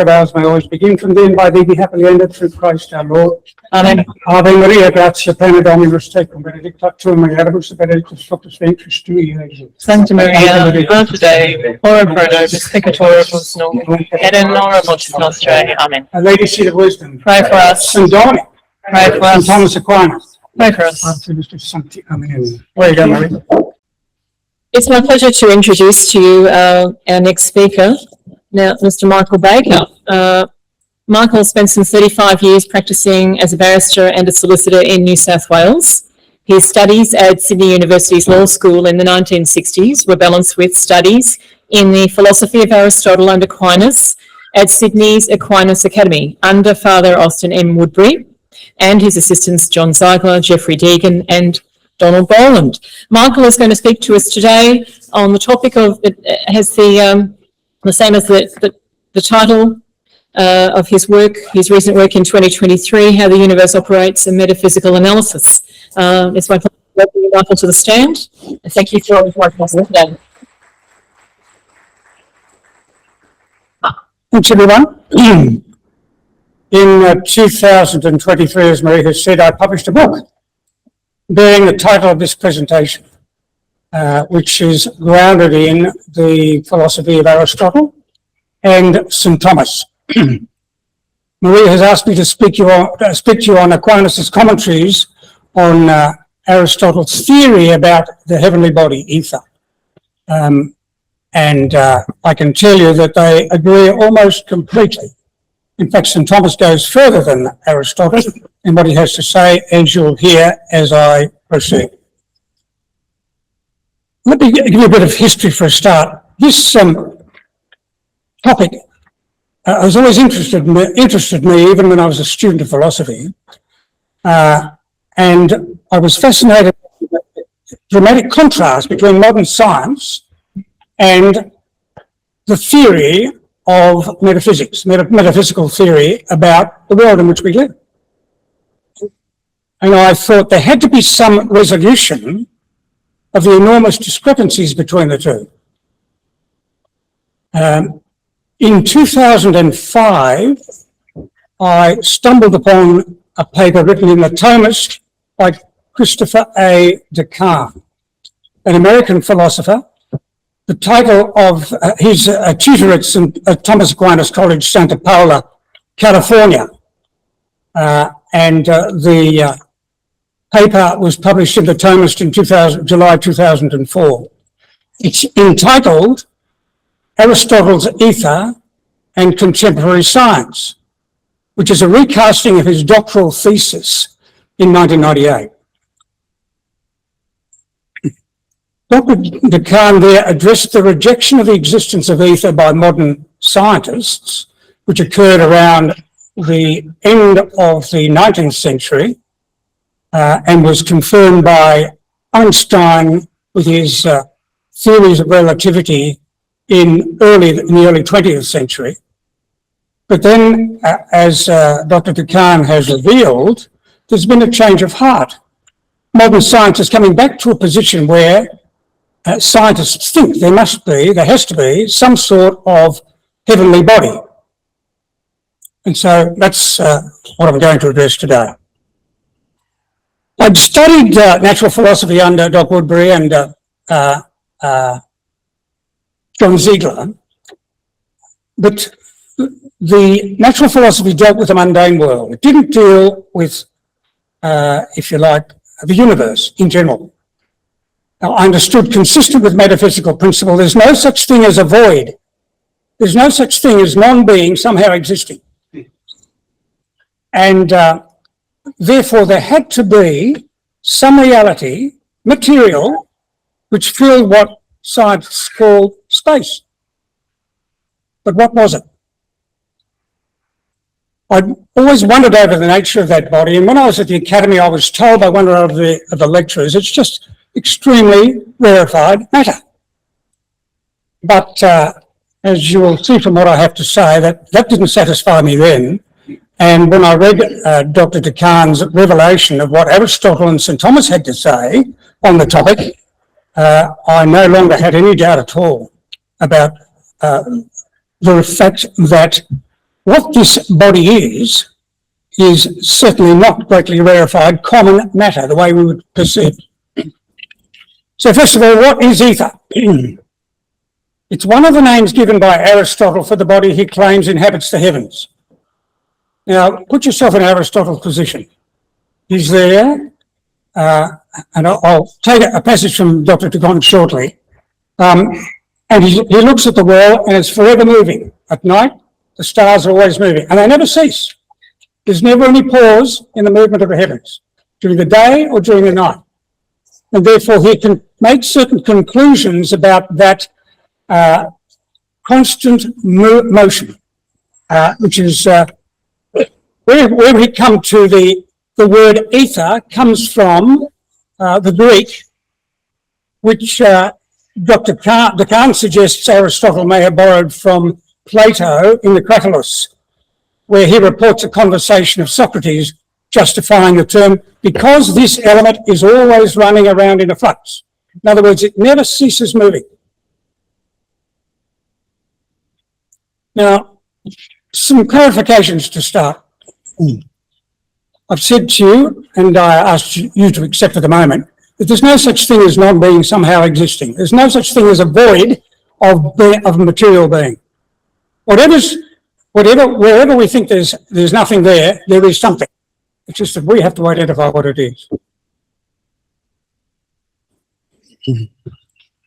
of ours may always begin from then by thee be happily ended through Christ our Lord. Amen. Ave Maria, gratia plena Dominus tecum, benedicta tu mulieribus et benedictus fructus ventris tui, Iesus. Sancta Maria, Mater Dei, ora pro nobis peccatoribus nunc et in hora mortis nostrae. Amen. Our Lady, Seat of Wisdom, Pray for us. Saint Dominic, Pray for Saint us. Thomas Aquinas, Pray for us. Amen. There you go, Marie. It's my pleasure to introduce to you our next speaker, now Mr. Michael Baker. Michael spent some 35 years practicing as a barrister and a solicitor in New South Wales. His studies at Sydney University's Law School in the 1960s were balanced with studies in the philosophy of Aristotle and Aquinas at Sydney's Aquinas Academy under Father Austin M. Woodbury and his assistants John Ziegler, Jeffrey Deegan and Donald Boland. Michael is going to speak to us today on the topic of, it has the same as the title of his work, his recent work in 2023, How the Universe Operates, a Metaphysical Analysis. It's my pleasure to welcome you, Michael, to the stand. Thank you for working with us today. Thanks, everyone. In 2023, as Marie has said, I published a book bearing the title of this presentation, which is grounded in the philosophy of Aristotle and St. Thomas. Marie has asked me to speak to you on Aquinas' commentaries on Aristotle's theory about the heavenly body, ether. And I can tell you that they agree almost completely. In fact, St. Thomas goes further than Aristotle in what he has to say, as you'll hear as I proceed. Let me give you a bit of history for a start. This topic has always interested me even when I was a student of philosophy. And I was fascinated with the dramatic contrast between modern science and the theory of metaphysics, metaphysical theory about the world in which we live. And I thought there had to be some resolution of the enormous discrepancies between the two. In 2005, I stumbled upon a paper written in the Thomist by Christopher A. Descartes, an American philosopher. The title of he's a tutor at Thomas Aquinas College, Santa Paula, California. And the paper was published in the Thomist in July 2004. It's entitled Aristotle's Ether and Contemporary Science, which is a recasting of his doctoral thesis in 1998. Dr. Descartes there addressed the rejection of the existence of ether by modern scientists, which occurred around the end of the 19th century and was confirmed by Einstein with his theories of relativity in the early 20th century. But then, as Dr. Descartes has revealed, there's been a change of heart. Modern science is coming back to a position where scientists think there has to be some sort of heavenly body. And so that's what I'm going to address today. I'd studied natural philosophy under Dr. Woodbury and John Ziegler, but the natural philosophy dealt with the mundane world. It didn't deal with, if you like, the universe in general. Now, I understood, consistent with metaphysical principle, there's no such thing as a void. There's no such thing as non-being somehow existing. And therefore, there had to be some reality, material, which filled what scientists call space. But what was it? I'd always wondered over the nature of that body, and when I was at the academy, I was told by one of the lecturers, it's just extremely rarefied matter. But as you will see from what I have to say, that didn't satisfy me then. And when I read Dr. Descartes' revelation of what Aristotle and St. Thomas had to say on the topic, I no longer had any doubt at all about the fact that what this body is certainly not greatly rarefied common matter, the way we would perceive it. So first of all, what is ether? It's one of the names given by Aristotle for the body he claims inhabits the heavens. Now, put yourself in Aristotle's position. He's there, and I'll take a passage from Dr. Tagon shortly, and he looks at the world and it's forever moving. At night, the stars are always moving, and they never cease. There's never any pause in the movement of the heavens, during the day or during the night. And therefore, he can make certain conclusions about that constant motion, which is where we come to the word ether comes from the Greek, which Dr. Kahn suggests Aristotle may have borrowed from Plato in the Cratylus, where he reports a conversation of Socrates justifying the term, because this element is always running around in a flux. In other words, it never ceases moving. Now, some clarifications to start. I've said to you, and I asked you to accept at the moment, that there's no such thing as non-being somehow existing. There's no such thing as a void of material being. Wherever we think there's nothing there, there is something. It's just that we have to identify what it is.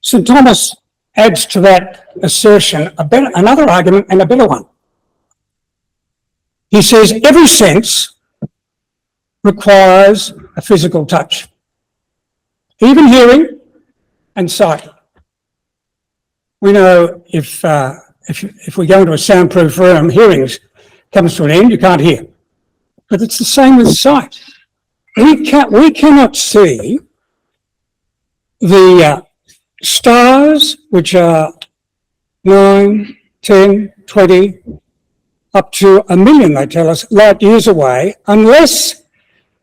St. Thomas adds to that assertion another argument and a better one. He says every sense requires a physical touch, even hearing and sight. We know if we go into a soundproof room, hearing comes to an end, you can't hear. But it's the same with sight. We cannot see the stars, which are 9, 10, 20, up to 1 million, they tell us, light years away, unless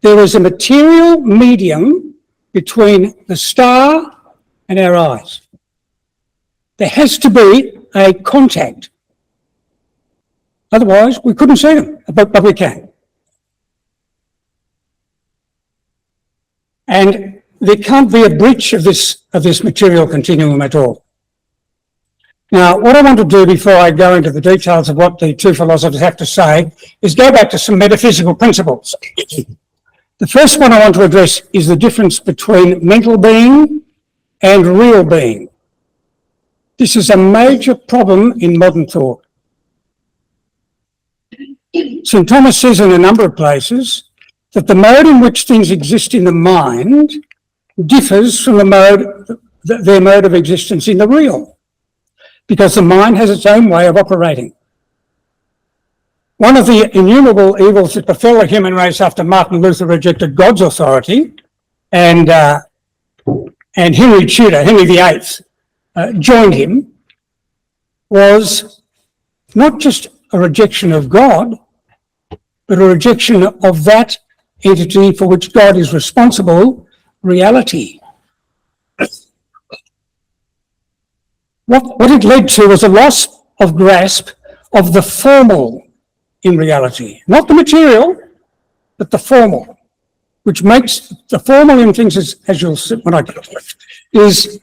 there is a material medium between the star and our eyes. There has to be a contact. Otherwise, we couldn't see them, but we can. And there can't be a breach of this material continuum at all. Now, what I want to do before I go into the details of what the two philosophers have to say is go back to some metaphysical principles. The first one I want to address is the difference between mental being and real being. This is a major problem in modern thought. St. Thomas says in a number of places that the mode in which things exist in the mind differs from their mode of existence in the real, because the mind has its own way of operating. One of the innumerable evils that befell the human race after Martin Luther rejected God's authority and Henry VIII, joined him, was not just a rejection of God, but a rejection of that entity for which God is responsible, reality. What it led to was a loss of grasp of the formal in reality, not the material, but the formal, which makes the formal in things, as you'll see when I get to it,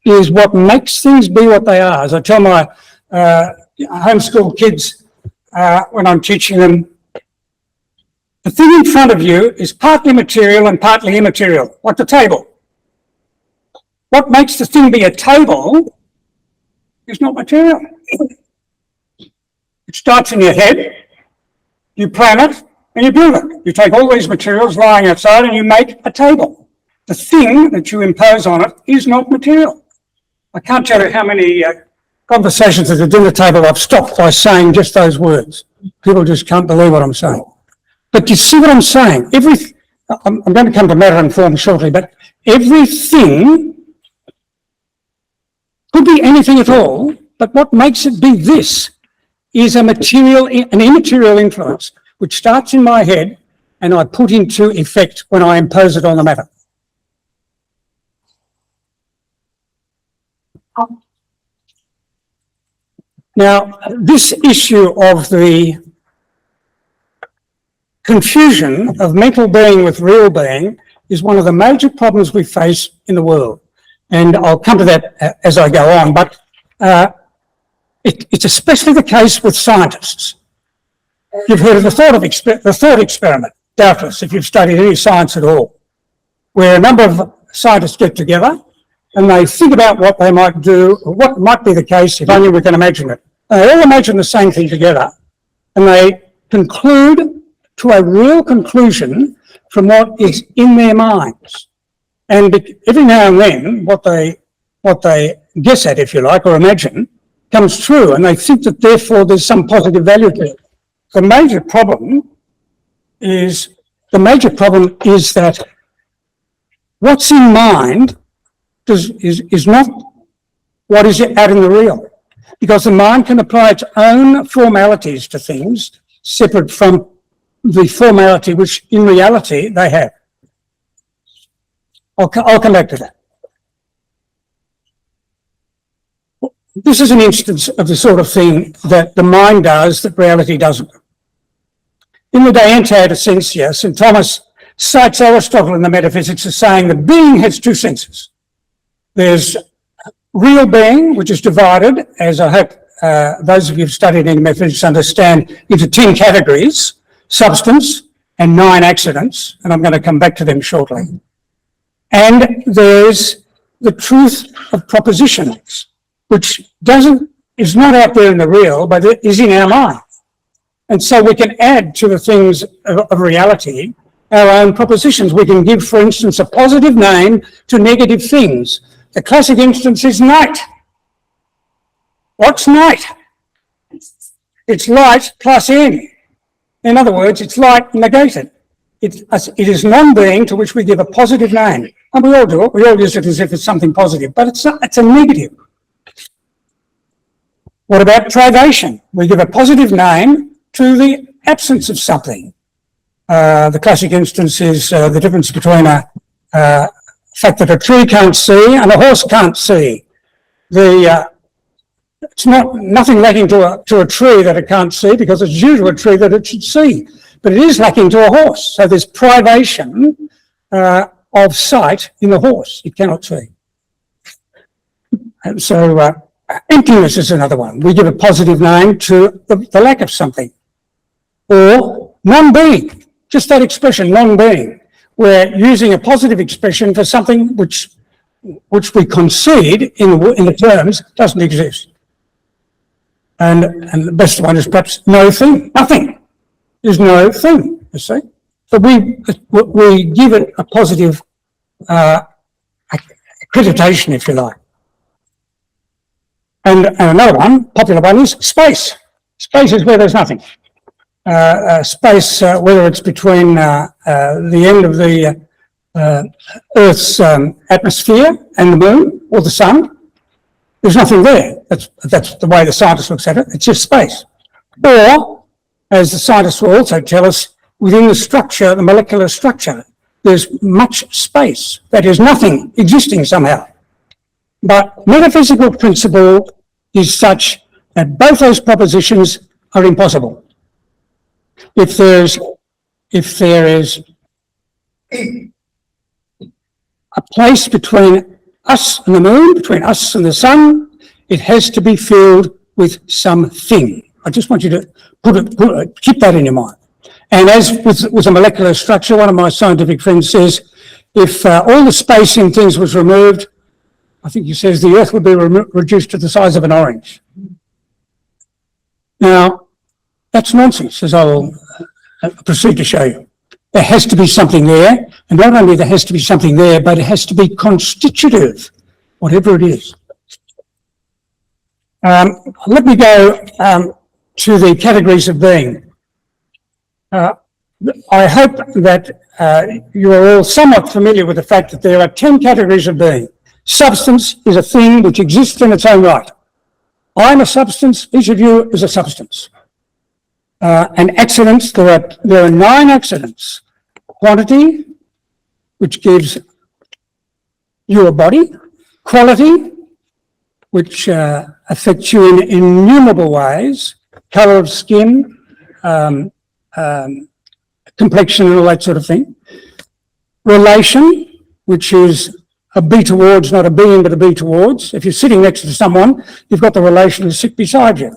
is what makes things be what they are. As I tell my homeschool kids when I'm teaching them, the thing in front of you is partly material and partly immaterial, like the table. What makes the thing be a table is not material. It starts in your head, you plan it, and you build it. You take all these materials lying outside and you make a table. The thing that you impose on it is not material. I can't tell you how many conversations at the dinner table I've stopped by saying just those words. People just can't believe what I'm saying. But you see what I'm saying? I'm going to come to matter and form shortly, but everything could be anything at all, but what makes it be this is an immaterial influence, which starts in my head and I put into effect when I impose it on the matter. Now, this issue of the confusion of mental being with real being is one of the major problems we face in the world. And I'll come to that as I go on, but it's especially the case with scientists. You've heard of the thought experiment, doubtless, if you've studied any science at all, where a number of scientists get together and they think about what they might do, or what might be the case if only we can imagine it. And they all imagine the same thing together, and they conclude to a real conclusion from what is in their minds. And every now and then, what they guess at, if you like, or imagine, comes true, and they think that therefore there's some positive value to it. The major problem is that what's in mind is not what is out in the real, because the mind can apply its own formalities to things separate from the formality which in reality they have. I'll come back to that. This is an instance of the sort of thing that the mind does that reality doesn't. In the De Ente Essentia, St. Thomas cites Aristotle in the Metaphysics as saying that being has two senses. There's real being, which is divided, as I hope those of you who've studied in metaphysics understand, into 10 categories: substance and 9 accidents, and I'm going to come back to them shortly. And there's the truth of propositions, which is not out there in the real, but it is in our mind. And so we can add to the things of reality our own propositions. We can give, for instance, a positive name to negative things. The classic instance is night. What's night? It's light plus N. In other words, it's light negated. It is non-being to which we give a positive name. And we all do it. We all use it as if it's something positive, but it's a negative. What about privation? We give a positive name to the absence of something. The classic instance is the difference between a fact that a tree can't see and a horse can't see. It's nothing lacking to a tree that it can't see, because it's due to a tree that it should see, but it is lacking to a horse. So there's privation of sight in the horse. It cannot see. And so emptiness is another one. We give a positive name to the lack of something. Or non-being, just that expression, non-being. We're using a positive expression for something which we concede in the terms doesn't exist. And the best one is perhaps no thing. Nothing is no thing, you see. So we give it a positive accreditation, if you like. And another one, popular one, is space. Space is where there's nothing. Space, whether it's between the end of the Earth's atmosphere and the moon or the sun, there's nothing there. That's the way the scientist looks at it. It's just space. Or, as the scientists will also tell us, within the structure, the molecular structure, there's much space. That is nothing existing somehow. But metaphysical principle is such that both those propositions are impossible. If there is a place between us and the moon, between us and the sun, it has to be filled with something. I just want you to keep that in your mind. And as with a molecular structure, one of my scientific friends says, if all the space in things was removed, I think he says the Earth would be reduced to the size of an orange. Now, that's nonsense, as I will proceed to show you. There has to be something there, and not only there has to be something there, but it has to be constitutive, whatever it is. Let me go to the categories of being. I hope that you are all somewhat familiar with the fact that there are 10 categories of being. Substance is a thing which exists in its own right. I'm a substance, each of you is a substance. And accidents, there are 9 accidents. Quantity, which gives you a body. Quality, which affects you in innumerable ways. Colour of skin, complexion and all that sort of thing. Relation, which is a be towards, not a being, but a be towards. If you're sitting next to someone, you've got the relation to sit beside you,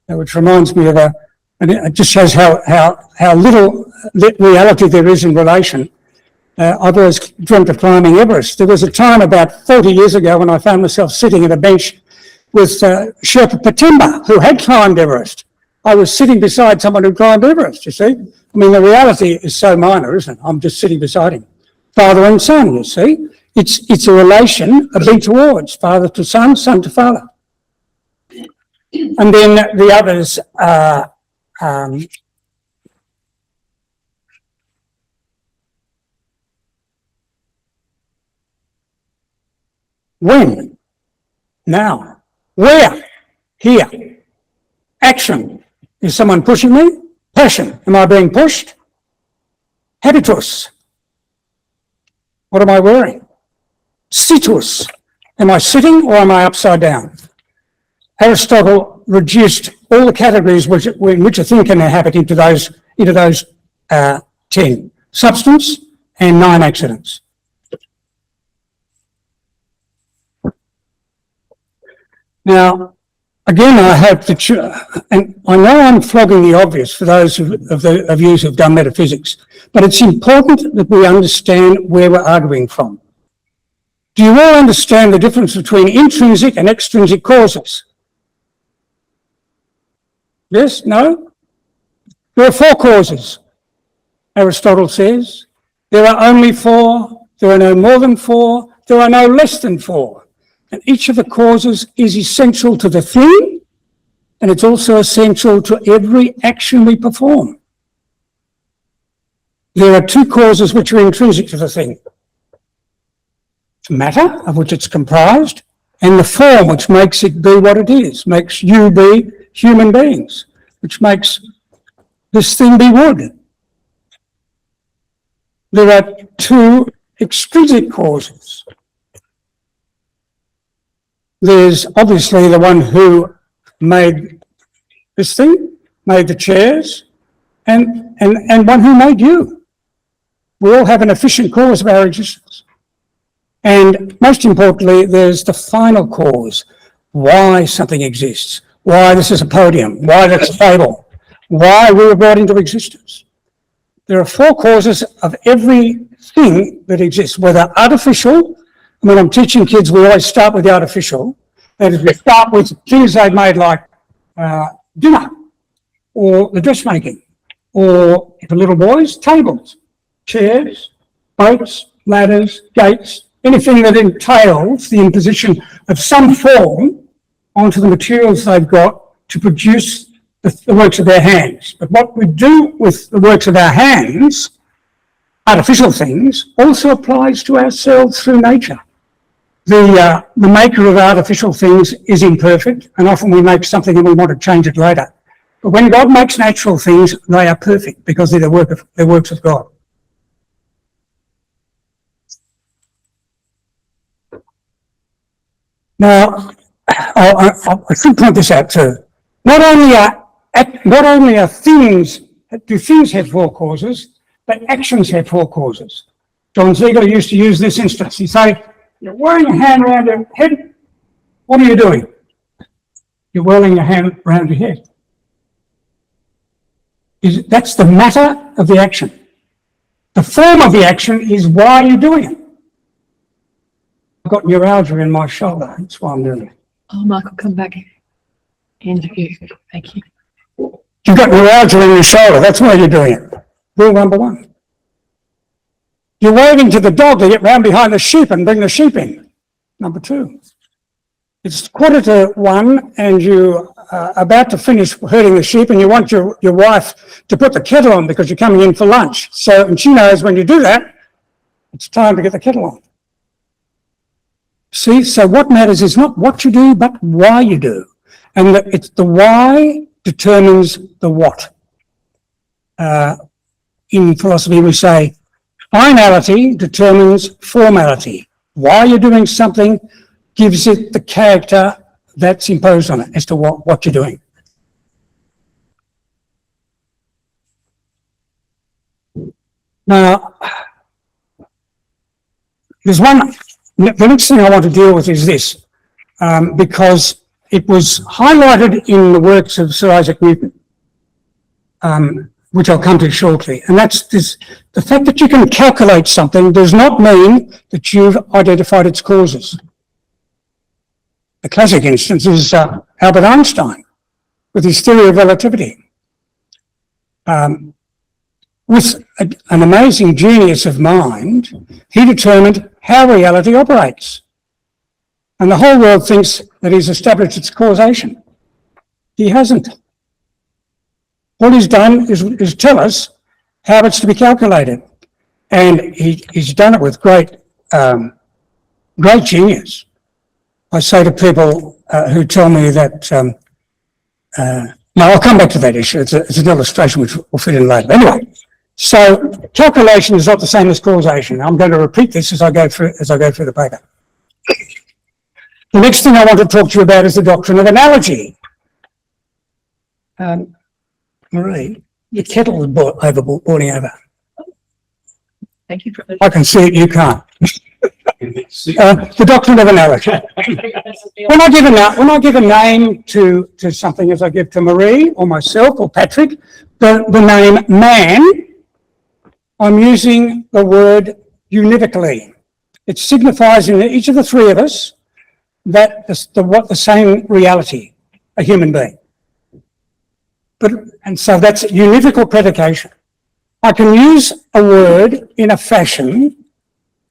which reminds me of and it just shows how little reality there is in relation. I've always dreamt of climbing Everest. There was a time about 30 years ago when I found myself sitting at a bench with Sherpa Patimba, who had climbed Everest. I was sitting beside someone who climbed Everest, you see. I mean, the reality is so minor, isn't it? I'm just sitting beside him. Father and son, you see. It's a relation, a be towards, father to son, son to father. And then the others are when, now, where, here. Action, is someone pushing me? Passion, am I being pushed? Habitus, what am I wearing? Situs, am I sitting or am I upside down? Aristotle reduced all the categories in which a thing can inhabit into those 10. Substance and 9 accidents. Now, again, I hope that and I know I'm flogging the obvious for those of you who've done metaphysics, but it's important that we understand where we're arguing from. Do you all understand the difference between intrinsic and extrinsic causes? Yes? No? There are 4 causes, Aristotle says. There are only 4, there are no more than 4, there are no less than 4. And each of the causes is essential to the thing, and it's also essential to every action we perform. There are 2 causes which are intrinsic to the thing. Matter, of which it's comprised, and the form which makes it be what it is, makes you be human beings, which makes this thing be wood. There are 2 extrinsic causes. There's obviously the one who made this thing, made the chairs, and one who made you. We all have an efficient cause of our existence. And most importantly, there's the final cause, why something exists, why this is a podium, why that's a table, why we were brought into existence. There are 4 causes of everything that exists, whether artificial. When I'm teaching kids, we always start with the artificial. That is, we start with things they've made like dinner, or the dressmaking, or for little boys, tables, chairs, boats, ladders, gates, anything that entails the imposition of some form onto the materials they've got to produce the works of their hands. But what we do with the works of our hands, artificial things, also applies to ourselves through nature. The maker of artificial things is imperfect, and often we make something and we want to change it later. But when God makes natural things, they are perfect because they're the works of God. Now, I should point this out too. Not only are things, do things have 4 causes, but actions have 4 causes. John Ziegler used to use this instance. He'd say, you're whirling your hand around your head. What are you doing? You're whirling your hand around your head. That's the matter of the action. The form of the action is why you're doing it. I've got neuralgia in my shoulder. That's why I'm doing it. Oh, Michael, come back. Interview. Thank you. You've got neuralgia in your shoulder. That's why you're doing it. Rule number 1. You're waving to the dog to get round behind the sheep and bring the sheep in. Number 2. It's 1:45 and you are about to finish herding the sheep and you want your wife to put the kettle on because you're coming in for lunch. And she knows when you do that, it's time to get the kettle on. See, so what matters is not what you do, but why you do. And it's the why determines the what. In philosophy, we say finality determines formality. Why you're doing something gives it the character that's imposed on it as to what you're doing. Now, the next thing I want to deal with is this, because it was highlighted in the works of Sir Isaac Newton, which I'll come to shortly. And that's this: the fact that you can calculate something does not mean that you've identified its causes. A classic instance is Albert Einstein with his theory of relativity. With an amazing genius of mind, he determined how reality operates. And the whole world thinks that he's established its causation. He hasn't. All he's done is tell us how it's to be calculated. And he's done it with great genius. I say to people who tell me that, now I'll come back to that issue. It's an illustration which will fit in later. Anyway, so calculation is not the same as causation. I'm going to repeat this as I go through the paper. The next thing I want to talk to you about is the doctrine of analogy. Marie, your kettle is boiling over. Thank you for I can see it, you can't. The doctrine of analogy. When I give a name to something, as I give to Marie or myself or Patrick, the name man, I'm using the word univocally. It signifies in each of the three of us that the same reality, a human being. And so that's univocal predication. I can use a word in a fashion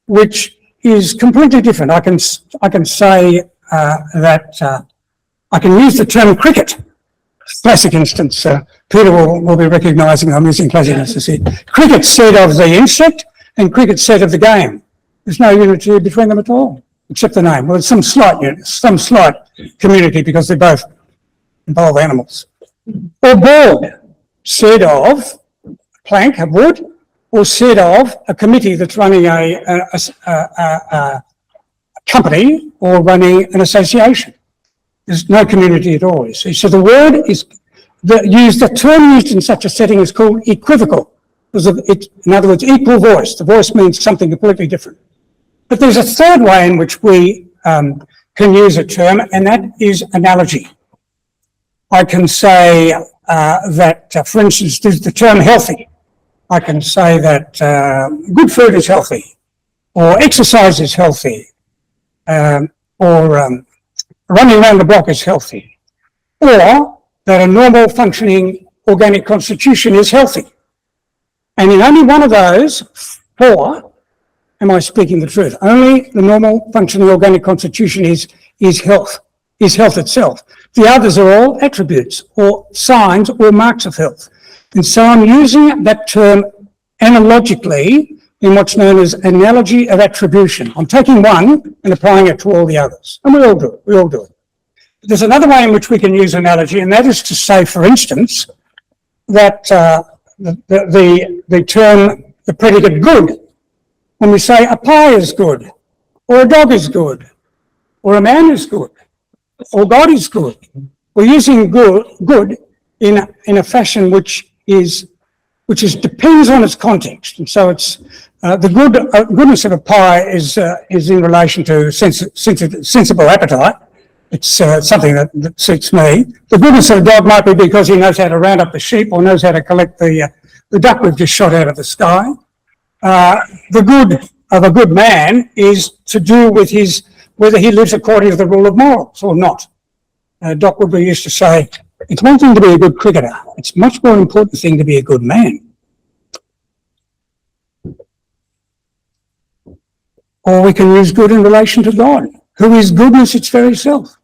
which is completely different. I can say that I can use the term cricket. Classic instance. Peter will be recognising I'm using classic instance here. Cricket said of the insect and cricket said of the game. There's no unity between them at all, except the name. Well, there's some slight community because they both involve animals. Or board said of a plank of wood, or said of a committee that's running a company or running an association. There's no community at all, you see. So the word is, the term used in such a setting is called equivocal. In other words, equal voice. The voice means something completely different. But there's a third way in which we can use a term, and that is analogy. I can say that, for instance, there's the term healthy. I can say that good food is healthy, or exercise is healthy, or running around the block is healthy, or that a normal functioning organic constitution is healthy. And in only one of those four am I speaking the truth. Only the normal functioning organic constitution is health itself. The others are all attributes or signs or marks of health. And so I'm using that term analogically in what's known as analogy of attribution. I'm taking one and applying it to all the others. And we all do it. But there's another way in which we can use analogy, and that is to say, for instance, that the term, the predicate good, when we say a pie is good, or a dog is good, or a man is good, or God is good, we're using good in a fashion which depends on its context. And so it's the goodness of a pie is in relation to sensible appetite. It's something that suits me. The goodness of a dog might be because he knows how to round up the sheep or knows how to collect the duck we've just shot out of the sky. The good of a good man is to do with whether he lives according to the rule of morals or not. Doc Woodbury used to say, it's one thing to be a good cricketer. It's a much more important thing to be a good man. Or we can use good in relation to God, who is goodness its very self.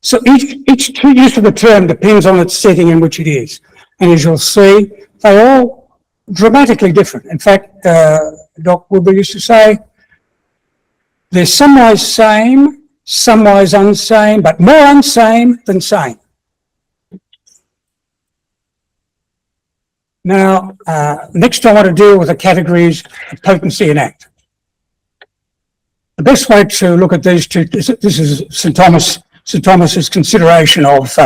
So each use of the term depends on its setting in which it is. And as you'll see, they're all dramatically different. In fact, Doc Woodbury used to say, they're some ways same, some ways unsame, but more unsame than same. Now, next I want to deal with the categories of potency and act. The best way to look at these two, this is St. Thomas's consideration of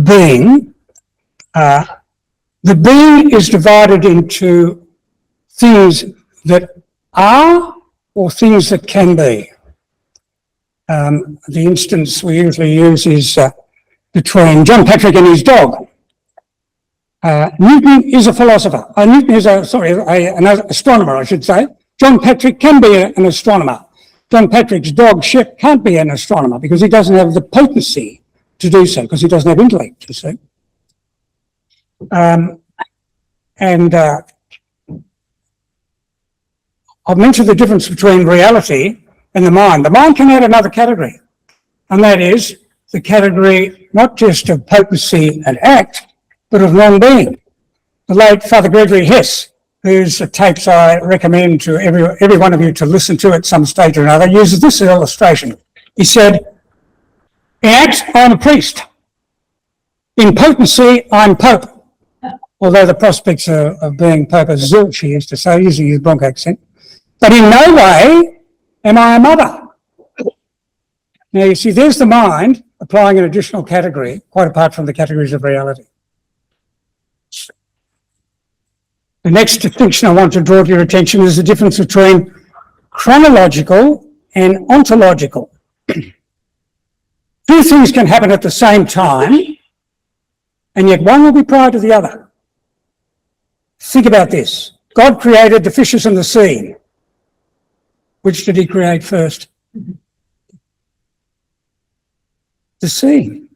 being. The being is divided into things that are or things that can be. The instance we usually use is between John Patrick and his dog. Newton is a philosopher. Newton is an astronomer, I should say. John Patrick can be an astronomer. John Patrick's dog, Shep, can't be an astronomer because he doesn't have the potency to do so, because he doesn't have intellect, you see. I've mentioned the difference between reality and the mind. The mind can add another category, and that is the category not just of potency and act, but of non-being. The late Father Gregory Hess, whose tapes I recommend to every one of you to listen to at some stage or another, uses this illustration. He said, in act, I'm a priest. In potency, I'm Pope. Although the prospects of being Pope are zilch, he used to say, using his Bronx accent. But in no way am I a mother. Now, you see, there's the mind applying an additional category, quite apart from the categories of reality. The next distinction I want to draw to your attention is the difference between chronological and ontological. Two things can happen at the same time, and yet one will be prior to the other. Think about this. God created the fishes and the sea. Which did he create first? The sea.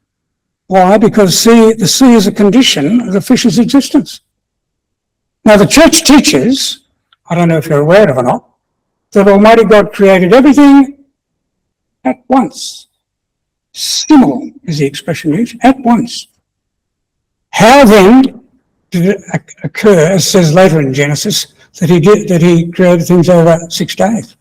Why? Because the sea is a condition of the fish's existence. Now, the church teaches, I don't know if you're aware of it or not, that Almighty God created everything at once. Simul is the expression used, at once. How then did it occur, as says later in Genesis, that he created things over 6 days?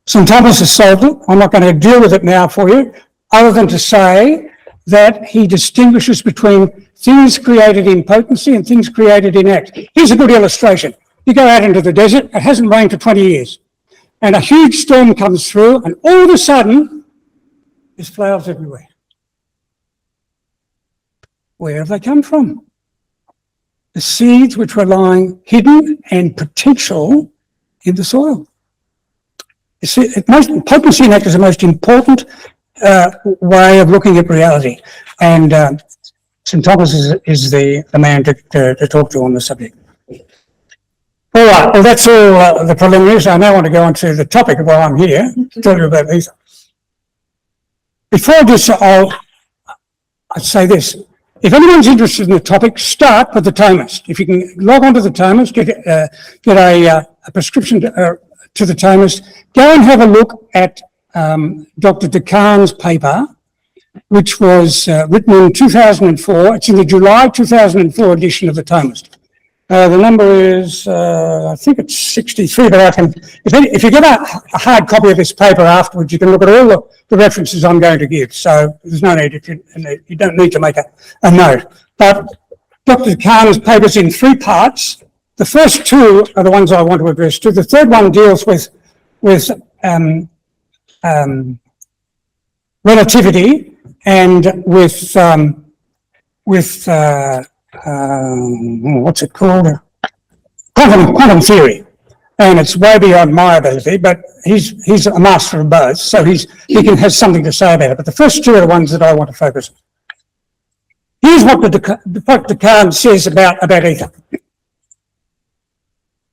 St. Thomas has solved it. I'm not going to deal with it now for you, other than to say that he distinguishes between things created in potency and things created in act. Here's a good illustration. You go out into the desert, it hasn't rained for 20 years, and a huge storm comes through, and all of a sudden, there's flowers everywhere. Where have they come from? The seeds which were lying hidden and potential in the soil. You see, potency and act is the most important way of looking at reality, and St. Thomas is the man to talk to on the subject. All right, well, that's all the preliminaries. I now want to go on to the topic while I'm here to tell you about these. Before I do so, I'd say this. If anyone's interested in the topic, start with the Thomist. If you can log on to the Thomist, get a prescription to the Thomist, go and have a look at Dr. DeCahn's paper, which was written in 2004. It's in the July 2004 edition of the Thomist. The number is, I think it's 63, but I can, if you get a hard copy of this paper afterwards, you can look at all the references I'm going to give. So there's no need, you don't need to make a note. But Dr. Kahn's paper's in 3 parts. The first 2 are the ones I want to address to. The third one deals with relativity and with what's it called? Quantum theory. And it's way beyond my ability, but he's a master of both, so he has something to say about it. But the first 2 are the ones that I want to focus on. Here's what Dr. Kahn says about ether.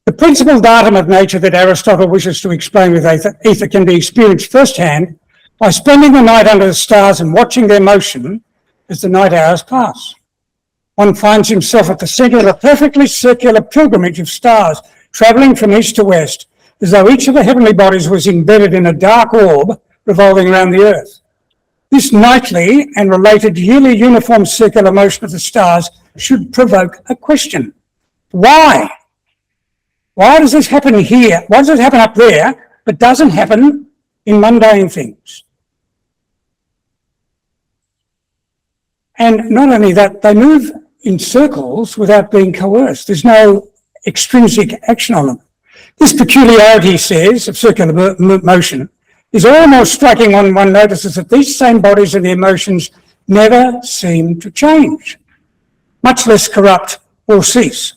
The principal datum of nature that Aristotle wishes to explain with ether can be experienced firsthand by spending the night under the stars and watching their motion as the night hours pass. One finds himself at the centre of a perfectly circular pilgrimage of stars travelling from east to west, as though each of the heavenly bodies was embedded in a dark orb revolving around the earth. This nightly and related yearly uniform circular motion of the stars should provoke a question. Why? Why does this happen here? Why does it happen up there, but doesn't happen in mundane things? And not only that, they move in circles without being coerced. There's no extrinsic action on them. This peculiarity, he says, of circular motion is all more striking when one notices that these same bodies and their motions never seem to change, much less corrupt or cease.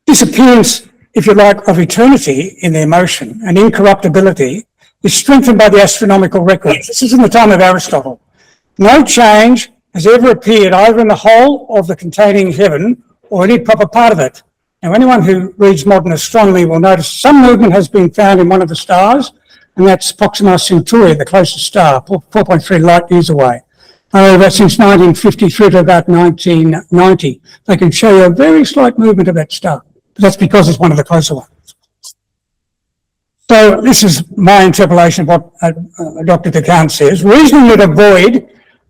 disappearance, if you like, of eternity in their motion and incorruptibility is strengthened by the astronomical records. This is in the time of Aristotle. No change has ever appeared either in the whole of the containing heaven or any proper part of it. Now, anyone who reads modern astronomy will notice some movement has been found in one of the stars, and that's Proxima Centauri, the closest star, 4.3 light years away. However, since 1953 to about 1990, they can show you a very slight movement of that star. But that's because it's one of the closer ones. So this is my interpolation of what Dr. Descartes says. Reasoning that a void,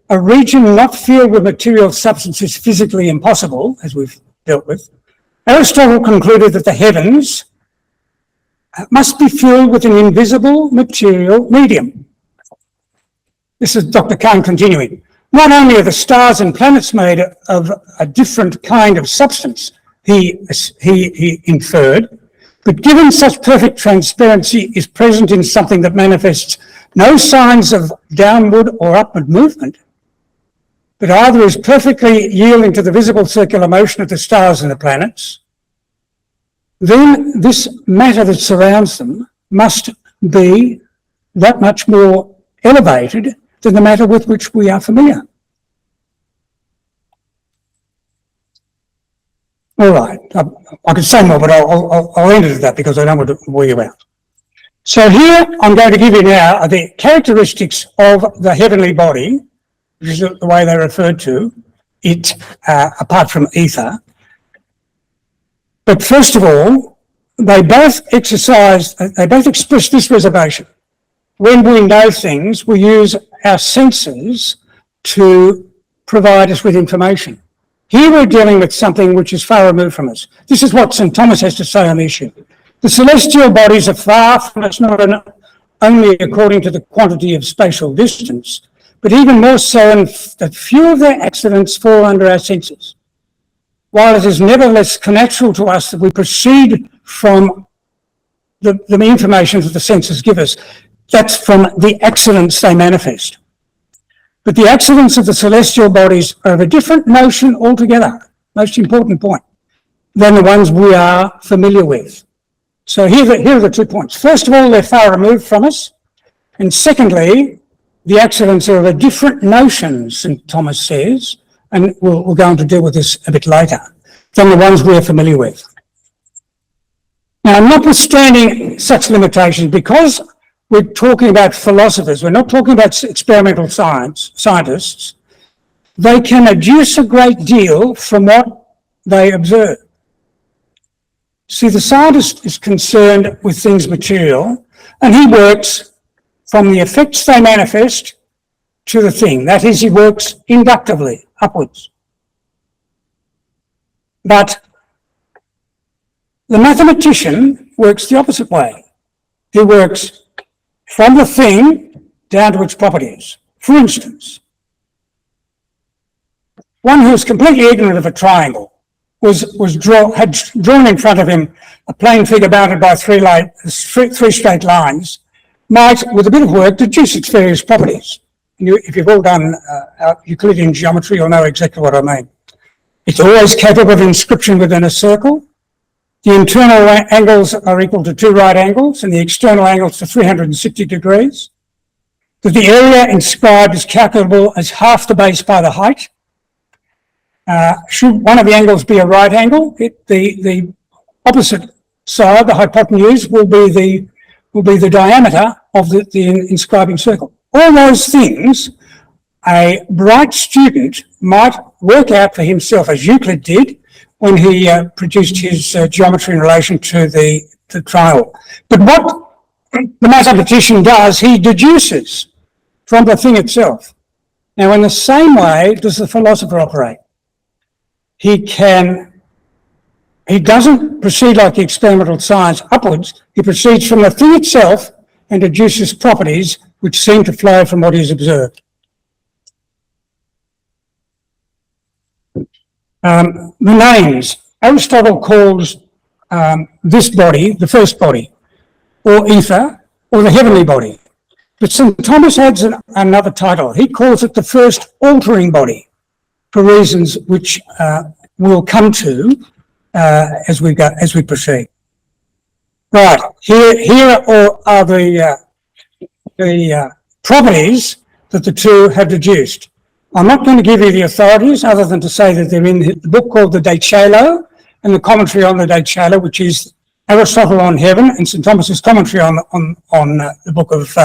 a region not filled with material substance, is physically impossible, as we've dealt with. Aristotle concluded that the heavens must be filled with an invisible material medium. This is Dr. Kahn continuing. Not only are the stars and planets made of a different kind of substance, he inferred, but given such perfect transparency is present in something that manifests no signs of downward or upward movement, but either is perfectly yielding to the visible circular motion of the stars and the planets, then this matter that surrounds them must be that much more elevated than the matter with which we are familiar. All right, I could say more, but I'll end it at that because I don't want to wear you out. So here I'm going to give you now the characteristics of the heavenly body, which is the way they're referred to it, apart from ether. But first of all, they both express this reservation. When we know things, we use our senses to provide us with information. Here we're dealing with something which is far removed from us. This is what St. Thomas has to say on the issue. The celestial bodies are far from us, not only according to the quantity of spatial distance, but even more so in that few of their accidents fall under our senses. While it is nevertheless connatural to us that we proceed from the information that the senses give us, that's from the accidents they manifest. But the accidents of the celestial bodies are of a different notion altogether, most important point, than the ones we are familiar with. So here are the 2 points. First of all, they're far removed from us. And secondly, the accidents are of a different notion, St. Thomas says, and we'll go on to deal with this a bit later, than the ones we're familiar with. Now, notwithstanding such limitations, because we're talking about philosophers, we're not talking about experimental scientists, they can adduce a great deal from what they observe. See, the scientist is concerned with things material, and he works from the effects they manifest to the thing. That is, he works inductively, upwards. But the mathematician works the opposite way. He works from the thing down to its properties. For instance, one who was completely ignorant of a triangle had drawn in front of him a plane figure bounded by three straight lines, might, with a bit of work, deduce its various properties. And if you've all done Euclidean geometry, you'll know exactly what I mean. It's always capable of inscription within a circle. The internal angles are equal to 2 right angles and the external angles to 360 degrees. That the area inscribed is calculable as half the base by the height. Should one of the angles be a right angle, the opposite side, the hypotenuse, will be the diameter of the inscribing circle. All those things a bright student might work out for himself, as Euclid did when he produced his geometry in relation to the triangle. But what the mathematician does, he deduces from the thing itself. Now, in the same way does the philosopher operate. He doesn't proceed like the experimental science upwards. He proceeds from the thing itself and deduces properties which seem to flow from what he's observed. The names. Aristotle calls this body the first body, or ether, or the heavenly body. But St. Thomas adds another title. He calls it the first altering body, for reasons which we'll come to as we proceed. Right, here are the properties that the two have deduced. I'm not going to give you the authorities other than to say that they're in the book called the De Caelo and the commentary on the De Caelo, which is Aristotle on Heaven and St. Thomas's commentary on the book of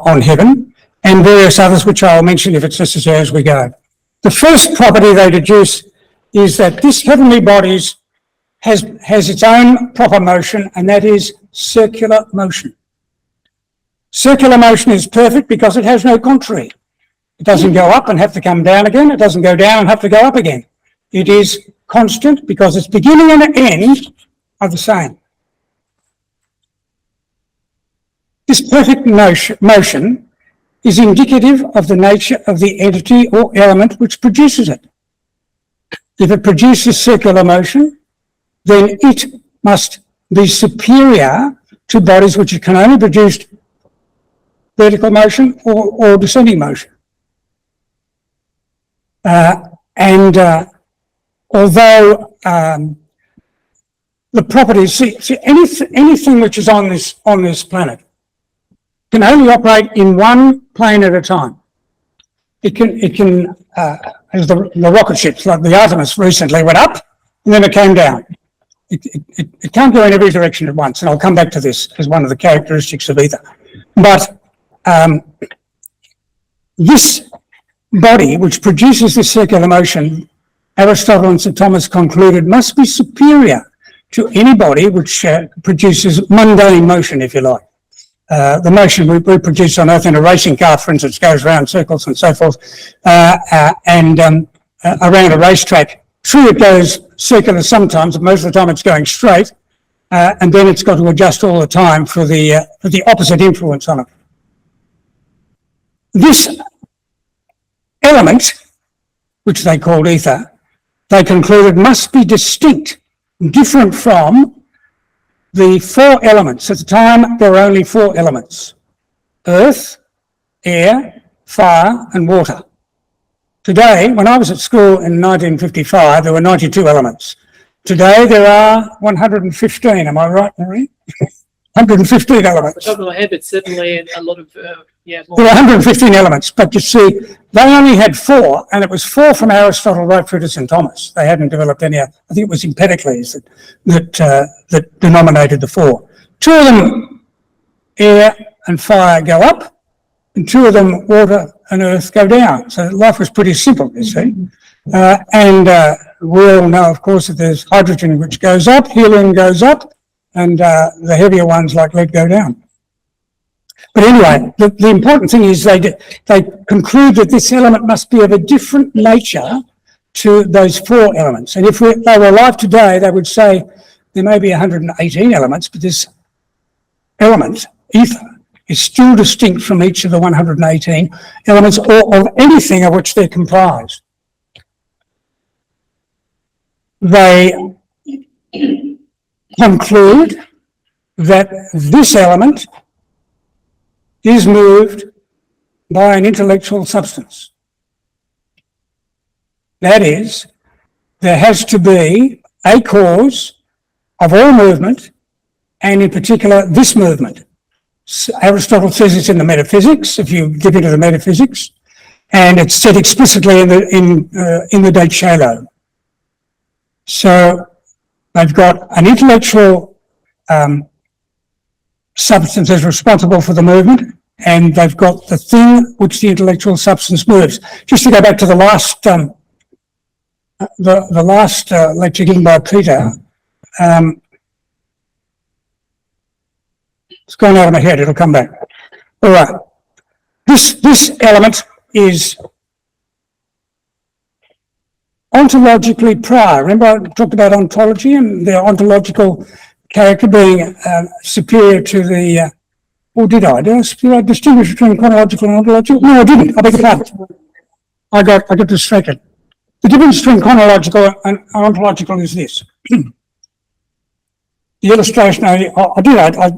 on Heaven, and various others which I'll mention if it's necessary as we go. The first property they deduce is that this heavenly body has its own proper motion, and that is circular motion. Circular motion is perfect because it has no contrary. It doesn't go up and have to come down again. It doesn't go down and have to go up again. It is constant because its beginning and end are the same. This perfect motion is indicative of the nature of the entity or element which produces it. If it produces circular motion, then it must be superior to bodies which can only produce vertical motion or descending motion. Although the properties, see anything which is on this planet can only operate in one plane at a time. It can as the rocket ships, like the Artemis recently went up and then it came down. It can't go in every direction at once, and I'll come back to this as one of the characteristics of ether. But this body, which produces this circular motion, Aristotle and St. Thomas concluded must be superior to any body which produces mundane motion, if you like. The motion we produce on Earth in a racing car, for instance, goes around circles and so forth, and around a racetrack. True, it goes circular sometimes, but most of the time it's going straight, and then it's got to adjust all the time for the opposite influence on it. This element, which they called ether, they concluded must be distinct, different from the four elements. At the time, there were only four elements: earth, air, fire, and water. Today, when I was at school in 1955, there were 92 elements. Today, there are 115. Am I right, Marie? 115 elements. Top of my head, but certainly a lot of, more. There were 115 elements, but you see, they only had four, and it was four from Aristotle right through to St. Thomas. They hadn't developed any. I think it was Empedocles that denominated the four. Two of them, air and fire, go up, and two of them, water and earth, go down. So life was pretty simple, you see. We all know, of course, that there's hydrogen which goes up, helium goes up, and the heavier ones like lead go down. But anyway, the important thing is they conclude that this element must be of a different nature to those four elements. And if they were alive today, they would say there may be 118 elements, but this element, ether, is still distinct from each of the 118 elements or of anything of which they're comprised. They conclude that this element is moved by an intellectual substance. That is, there has to be a cause of all movement, and in particular this movement. Aristotle says it's in the Metaphysics, if you get into the Metaphysics, and it's said explicitly in the De Caelo. So they've got an intellectual substance is responsible for the movement, and they've got the thing which the intellectual substance moves. Just to go back to the last lecture given by Peter, it's gone out of my head, it'll come back. All right, this element is ontologically prior. Remember I talked about ontology and the ontological character being superior to the, or did I distinguish between chronological and ontological? No, I didn't. I beg your pardon. I got distracted. The difference between chronological and ontological is this. The illustration I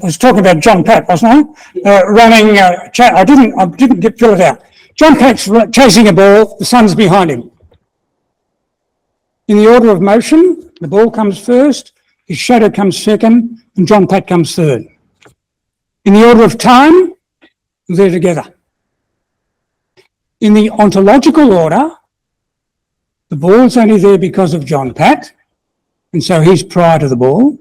was talking about John Pat, wasn't I? Running, I didn't fill it out. John Pat's chasing a ball, the sun's behind him. In the order of motion, The ball comes first, his shadow comes second, and John Pat comes third. In the order of time, they're together. In the ontological order, the ball's only there because of John Pat, and so he's prior to the ball.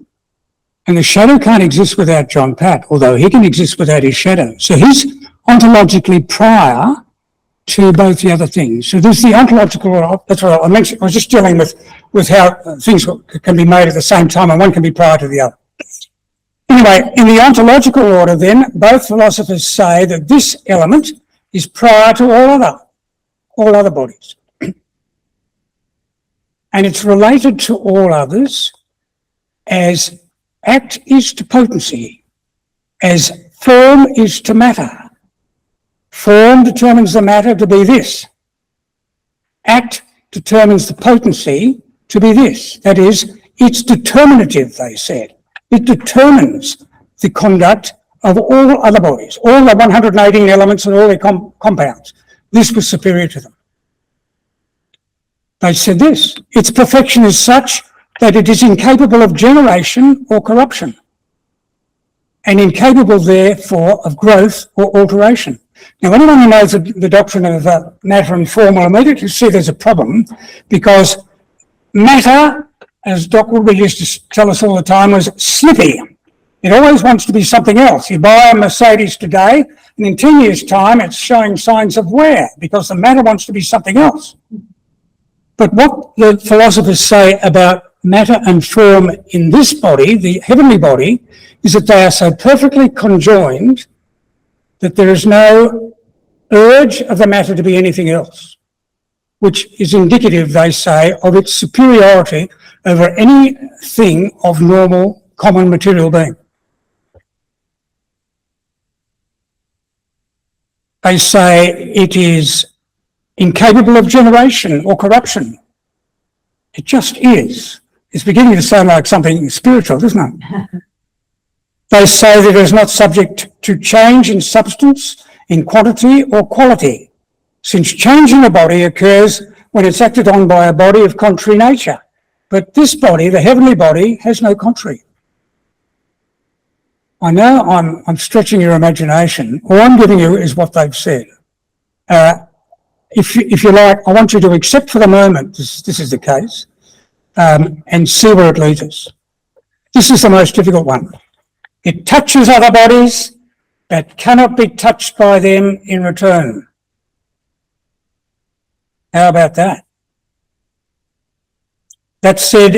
And the shadow can't exist without John Pat, although he can exist without his shadow. So he's ontologically prior to both the other things. So there's the ontological order. That's what I mentioned. I was just dealing with how things can be made at the same time and one can be prior to the other. Anyway, in the ontological order then, both philosophers say that this element is prior to all other bodies. And it's related to all others as act is to potency, as form is to matter. Form determines the matter to be this. Act determines the potency to be this. That is, it's determinative, they said. It determines the conduct of all other bodies, all the 118 elements and all their compounds. This was superior to them. They said this, its perfection is such that it is incapable of generation or corruption, and incapable, therefore, of growth or alteration. Now, anyone who knows the doctrine of matter and form will immediately see there's a problem, because matter, as Doc Woodward used to tell us all the time, was slippy. It always wants to be something else. You buy a Mercedes today, and in 10 years' time, it's showing signs of wear, because the matter wants to be something else. But what the philosophers say about matter and form in this body, the heavenly body, is that they are so perfectly conjoined that there is no urge of the matter to be anything else, which is indicative, they say, of its superiority over anything of normal, common material being. They say it is incapable of generation or corruption. It just is. It's beginning to sound like something spiritual, doesn't it? They say that it is not subject to change in substance, in quantity or quality, since change in the body occurs when it's acted on by a body of contrary nature. But this body, the heavenly body, has no contrary. I know I'm stretching your imagination. All I'm giving you is what they've said. If you like, I want you to accept for the moment this is the case, and see where it leads us. This is the most difficult one. It touches other bodies, but cannot be touched by them in return. How about that? That's said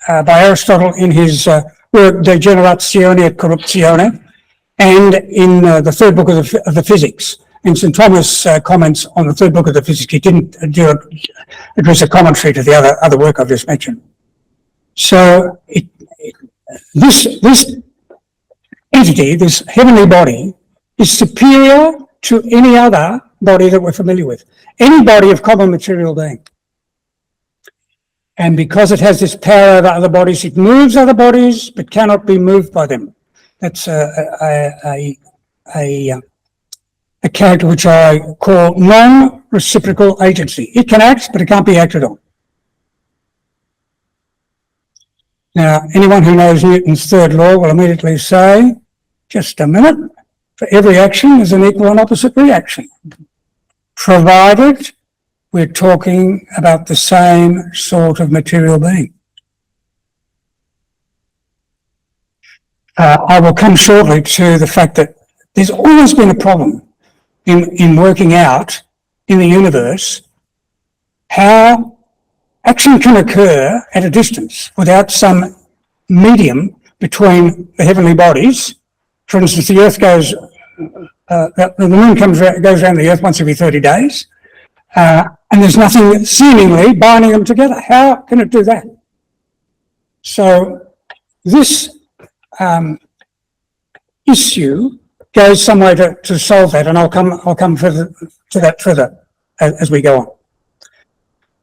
by Aristotle in his work De Generatione et Corruptione, and in the third book of the Physics. And St. Thomas comments on the third book of the Physics. He didn't address a commentary to the other work I've just mentioned. So this entity, this heavenly body, is superior to any other body that we're familiar with, any body of common material being. And because it has this power over other bodies, it moves other bodies, but cannot be moved by them. That's a character which I call non-reciprocal agency. It can act, but it can't be acted on. Now, anyone who knows Newton's third law will immediately say, just a minute, for every action there's an equal and opposite reaction, provided we're talking about the same sort of material being. I will come shortly to the fact that there's always been a problem in working out in the universe how action can occur at a distance without some medium between the heavenly bodies. For instance, the Earth goes, the moon goes around the Earth once every 30 days, and there's nothing seemingly binding them together. How can it do that? So this issue goes some way to solve that, and I'll come to that further as we go on.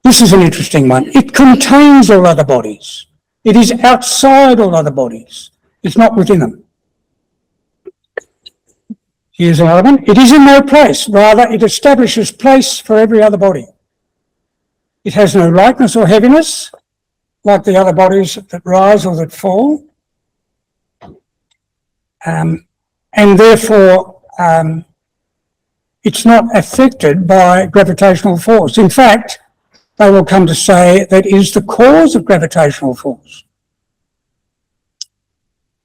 This is an interesting one. It contains all other bodies. It is outside all other bodies. It's not within them. Here's another one. It is in no place. Rather, it establishes place for every other body. It has no lightness or heaviness, like the other bodies that rise or that fall. And therefore, it's not affected by gravitational force. In fact, they will come to say that it is the cause of gravitational force.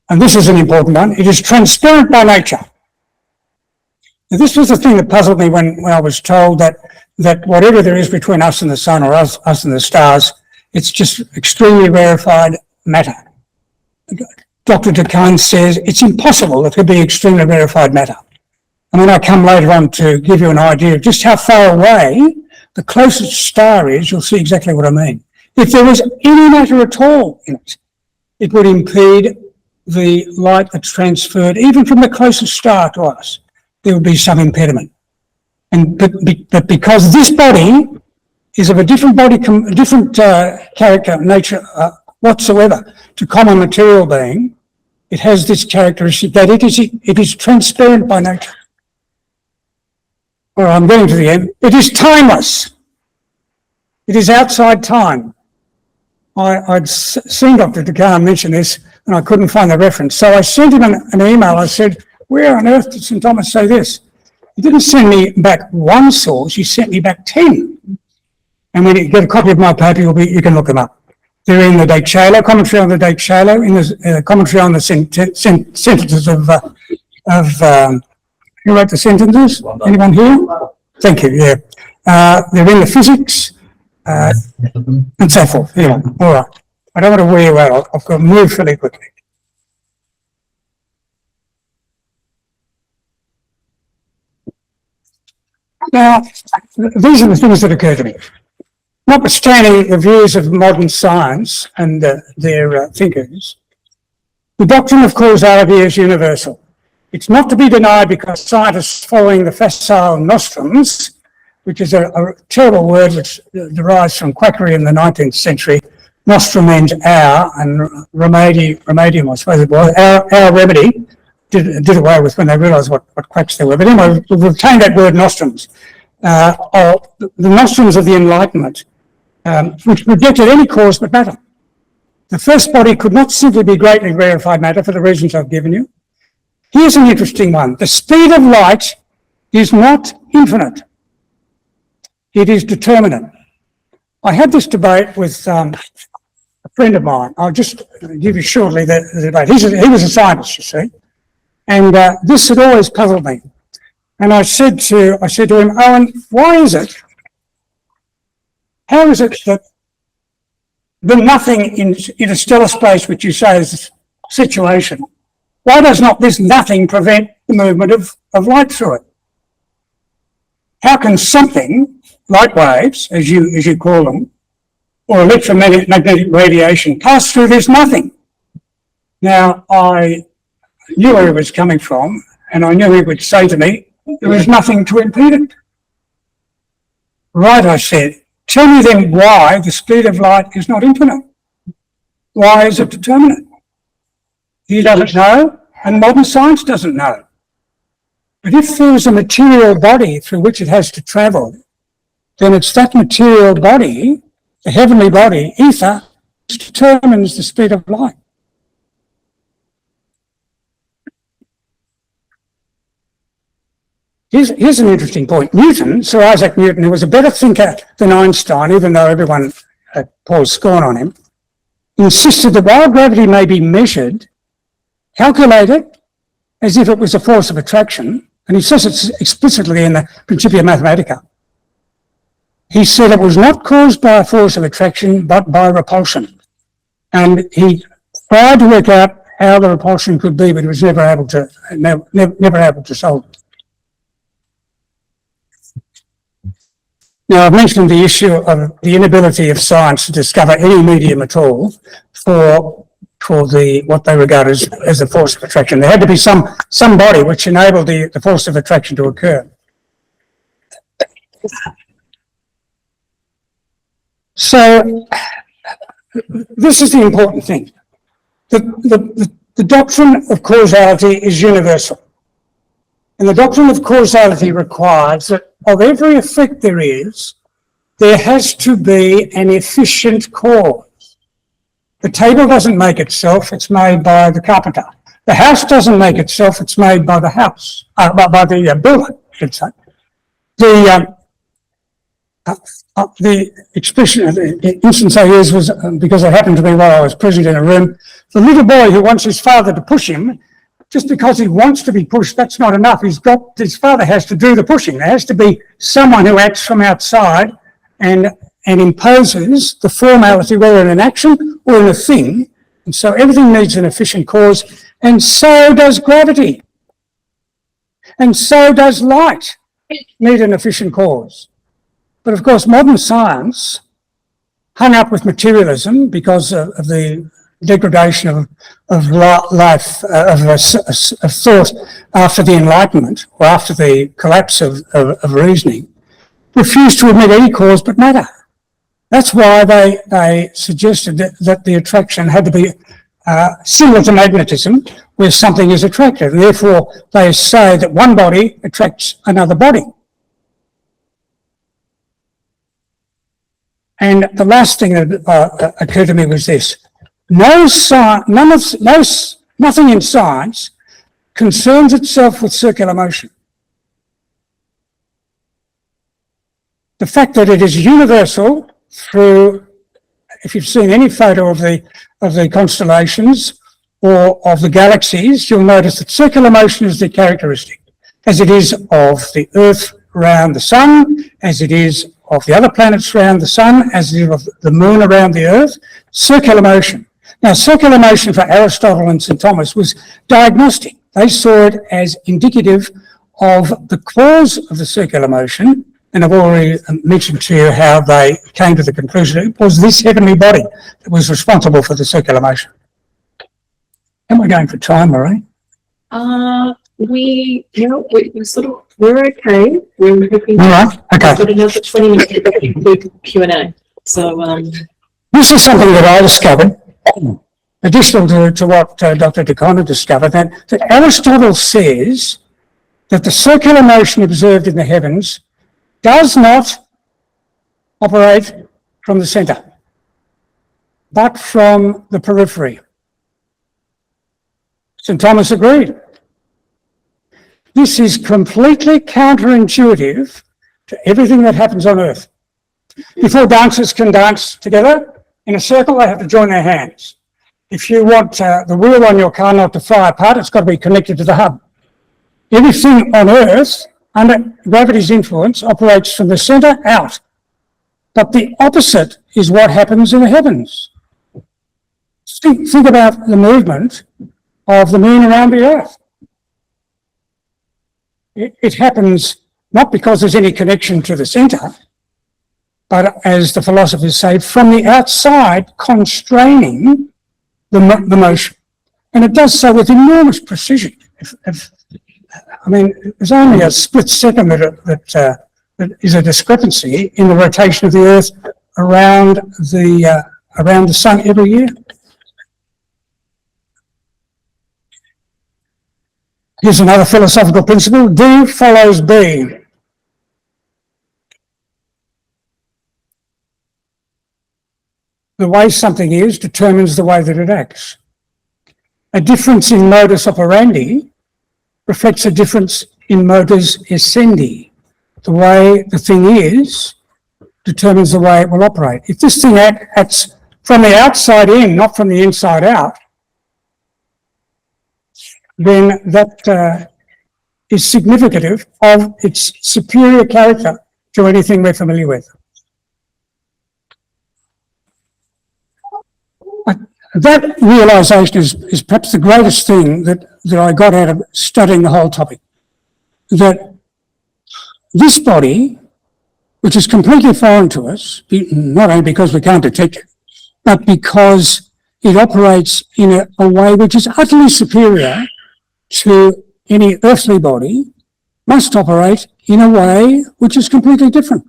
And this is an important one. It is transparent by nature. Now, this was the thing that puzzled me when I was told that whatever there is between us and the sun, or us and the stars, it's just extremely rarefied matter. Dr. Descartes says it's impossible it could be extremely rarefied matter. And when I come later on to give you an idea of just how far away the closest star is, you'll see exactly what I mean. If there was any matter at all in it, it would impede the light that's transferred, even from the closest star to us. There would be some impediment. But because this body is of a different character, nature whatsoever to common material being, it has this characteristic that it is transparent by nature. Well, I'm getting to the end. It is timeless. It is outside time. I'd seen Dr. Descartes mention this and I couldn't find the reference. So I sent him an email. I said, where on earth did St. Thomas say this? He didn't send me back one source, he sent me back 10. And when you get a copy of my paper, you can look them up. They're in the De Chalo, commentary on the De Chalo, in the commentary on the sentences of who wrote the sentences? Anyone here? Thank you, yeah. They're in the physics, and so forth. Yeah, all right. I don't want to wear you out. I've got to move fairly quickly. Now, these are the things that occur to me. Notwithstanding the views of modern science and their thinkers, the doctrine of causality is universal. It's not to be denied because scientists following the facile nostrums, which is a terrible word which derives from quackery in the 19th century. Nostrum means our, and remedium, I suppose it was, our remedy, did away with when they realised what quacks they were. But anyway, we've retained that word nostrums. The nostrums of the Enlightenment, which rejected any cause but matter. The first body could not simply be greatly rarefied matter for the reasons I've given you. Here's an interesting one. The speed of light is not infinite. It is determinate. I had this debate with a friend of mine. I'll just give you shortly the debate. He was a scientist, you see. And this had always puzzled me. And I said to him, Owen, why is it? How is it that the nothing in a stellar space, which you say is a situation, why does not this nothing prevent the movement of light through it? How can something, light waves, as you call them, or electromagnetic radiation, pass through this nothing? Now, I knew where he was coming from, and I knew he would say to me, there is nothing to impede it. Right, I said, tell me then why the speed of light is not infinite. Why is it determinate? He doesn't know, and modern science doesn't know. But if there is a material body through which it has to travel, then it's that material body, the heavenly body, ether, which determines the speed of light. Here's an interesting point. Newton, Sir Isaac Newton, who was a better thinker than Einstein, even though everyone pours scorn on him, insisted that while gravity may be measured, calculated as if it was a force of attraction, and he says it explicitly in the Principia Mathematica, he said it was not caused by a force of attraction, but by repulsion. And he tried to work out how the repulsion could be, but he was never able to solve it. Now, I've mentioned the issue of the inability of science to discover any medium at all for what they regard as a force of attraction. There had to be some body which enabled the force of attraction to occur. So, this is the important thing. The doctrine of causality is universal. And the doctrine of causality requires that of every effect there has to be an efficient cause. The table doesn't make itself, it's made by the carpenter. The house doesn't make itself, it's made by the house, by the builder, I should say. The expression, the instance I used was because it happened to me while I was present in a room. The little boy who wants his father to push him, just because he wants to be pushed, that's not enough. His father has to do the pushing. There has to be someone who acts from outside and imposes the formality, whether in an action or in a thing. And so everything needs an efficient cause, and so does gravity. And so does light need an efficient cause. But of course, modern science, hung up with materialism because of the degradation of life, of thought after the Enlightenment, or after the collapse of reasoning, refused to admit any cause but matter. That's why they suggested that the attraction had to be similar to magnetism, where something is attracted. And therefore, they say that one body attracts another body. And the last thing that occurred to me was this. Nothing in science concerns itself with circular motion. The fact that it is universal through, if you've seen any photo of the constellations or of the galaxies, you'll notice that circular motion is the characteristic, as it is of the Earth around the Sun, as it is of the other planets around the Sun, as it is of the Moon around the Earth. Circular motion. Now, circular motion for Aristotle and St. Thomas was diagnostic. They saw it as indicative of the cause of the circular motion, and I've already mentioned to you how they came to the conclusion it was this heavenly body that was responsible for the circular motion. Am I going for time, Marie? We're okay. We're hoping. All right, okay. We've got another 20 minutes to conclude Q&A. So, This is something that I discovered, additional to what Dr. DeConner discovered, that Aristotle says that the circular motion observed in the heavens does not operate from the centre, but from the periphery. St. Thomas agreed. This is completely counterintuitive to everything that happens on Earth. Before dancers can dance together in a circle, they have to join their hands. If you want the wheel on your car not to fly apart, it's got to be connected to the hub. Everything on Earth, under gravity's influence, operates from the centre out. But the opposite is what happens in the heavens. Think about the movement of the moon around the Earth. It happens not because there's any connection to the centre, but as the philosophers say, from the outside constraining the motion. And it does so with enormous precision. There's only a split second that is a discrepancy in the rotation of the Earth around the Sun every year. Here's another philosophical principle: D follows B. The way something is determines the way that it acts. A difference in modus operandi reflects a difference in modus essendi. The way the thing is determines the way it will operate. If this thing acts from the outside in, not from the inside out, then that is significative of its superior character to anything we're familiar with. That realisation is perhaps the greatest thing that I got out of studying the whole topic. That this body, which is completely foreign to us, not only because we can't detect it, but because it operates in a way which is utterly superior to any earthly body, must operate in a way which is completely different.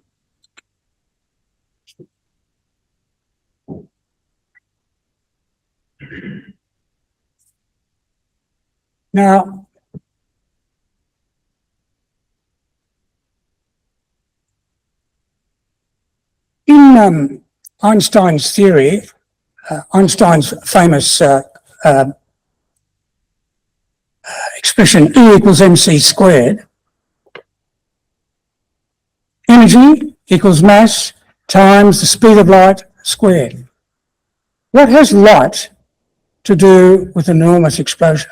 Now, in Einstein's theory, Einstein's famous expression E equals mc squared. Energy equals mass times the speed of light squared. What has light to do with an enormous explosion?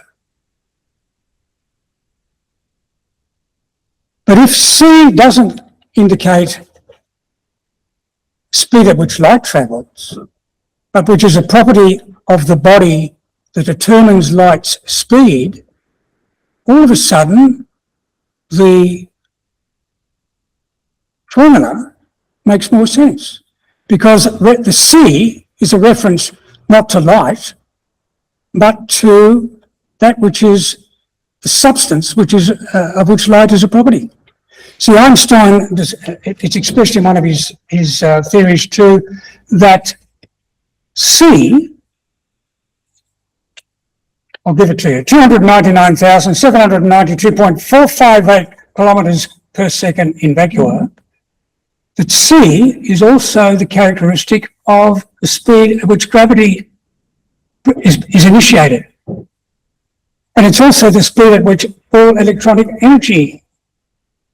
But if C doesn't indicate speed at which light travels, but which is a property of the body that determines light's speed, all of a sudden the formula makes more sense, because the C is a reference not to light, but to that which is the substance which is of which light is a property. See, Einstein, it's expressed in one of his theories too, that C, I'll give it to you, 299,792.458 kilometres per second in vacuum, that C is also the characteristic of the speed at which gravity is initiated. And it's also the speed at which all electronic energy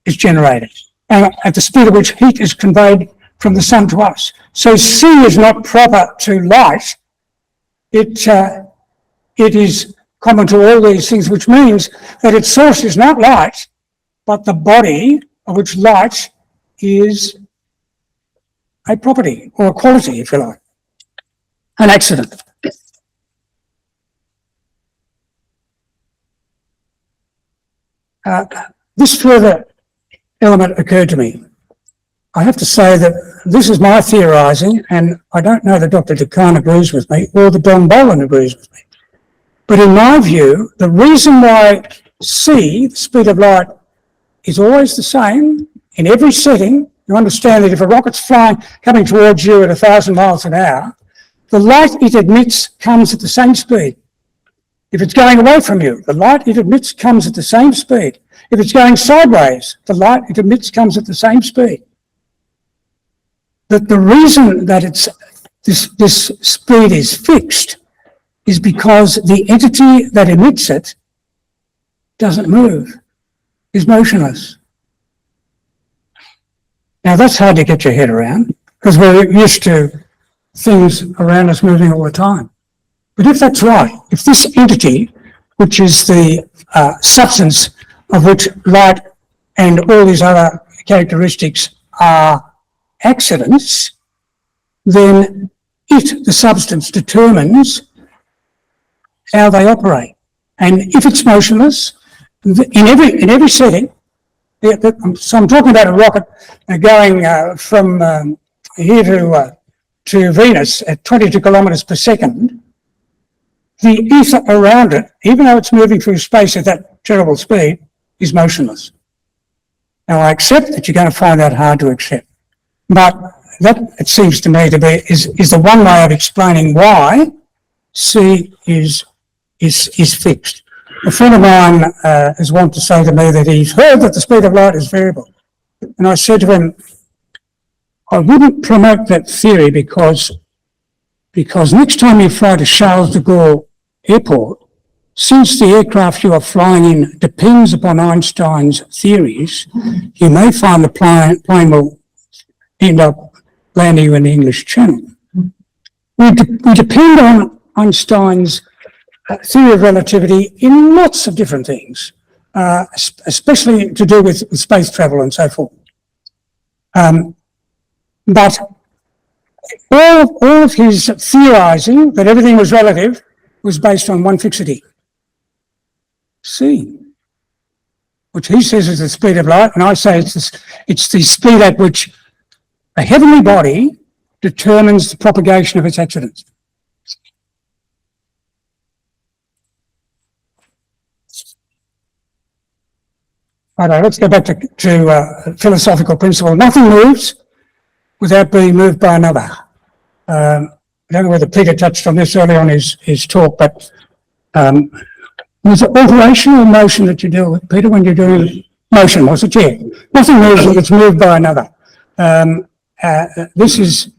is generated, and at the speed at which heat is conveyed from the sun to us. So C is not proper to light. It is common to all these things, which means that its source is not light, but the body of which light is a property or a quality, if you like, an accident. This further element occurred to me. I have to say that this is my theorising, and I don't know that Dr. DeCahn agrees with me or that Don Boland agrees with me. But in my view, the reason why C, the speed of light, is always the same in every setting, you understand that if a rocket's flying, coming towards you at 1,000 miles an hour, the light it emits comes at the same speed. If it's going away from you, the light it emits comes at the same speed. If it's going sideways, the light it emits comes at the same speed. But the reason that this speed is fixed is because the entity that emits it doesn't move, is motionless. Now that's hard to get your head around because we're used to things around us moving all the time. But if that's right, if this entity, which is the substance of which light and all these other characteristics are accidents, then it, the substance, determines how they operate. And if it's motionless, in every setting, so I'm talking about a rocket going from here to Venus at 22 kilometres per second, the ether around it, even though it's moving through space at that terrible speed, is motionless. Now I accept that you're going to find that hard to accept, but that, it seems to me to be, is the one way of explaining why C is fixed. A friend of mine has wanted to say to me that he's heard that the speed of light is variable. And I said to him, I wouldn't promote that theory because next time you fly to Charles de Gaulle Airport, since the aircraft you are flying in depends upon Einstein's theories, you may find the plane will end up landing you in the English Channel. We depend on Einstein's theory of relativity in lots of different things, especially to do with space travel and so forth. But all of his theorising that everything was relative was based on one fixity, C, which he says is the speed of light, and I say it's the speed at which a heavenly body determines the propagation of its accidents. Righto, let's go back to philosophical principle. Nothing moves without being moved by another. I don't know whether Peter touched on this earlier on his talk, but was it alteration or motion that you deal with, Peter, when you're doing motion, was it? Yeah. Nothing moves when it's moved by another. This is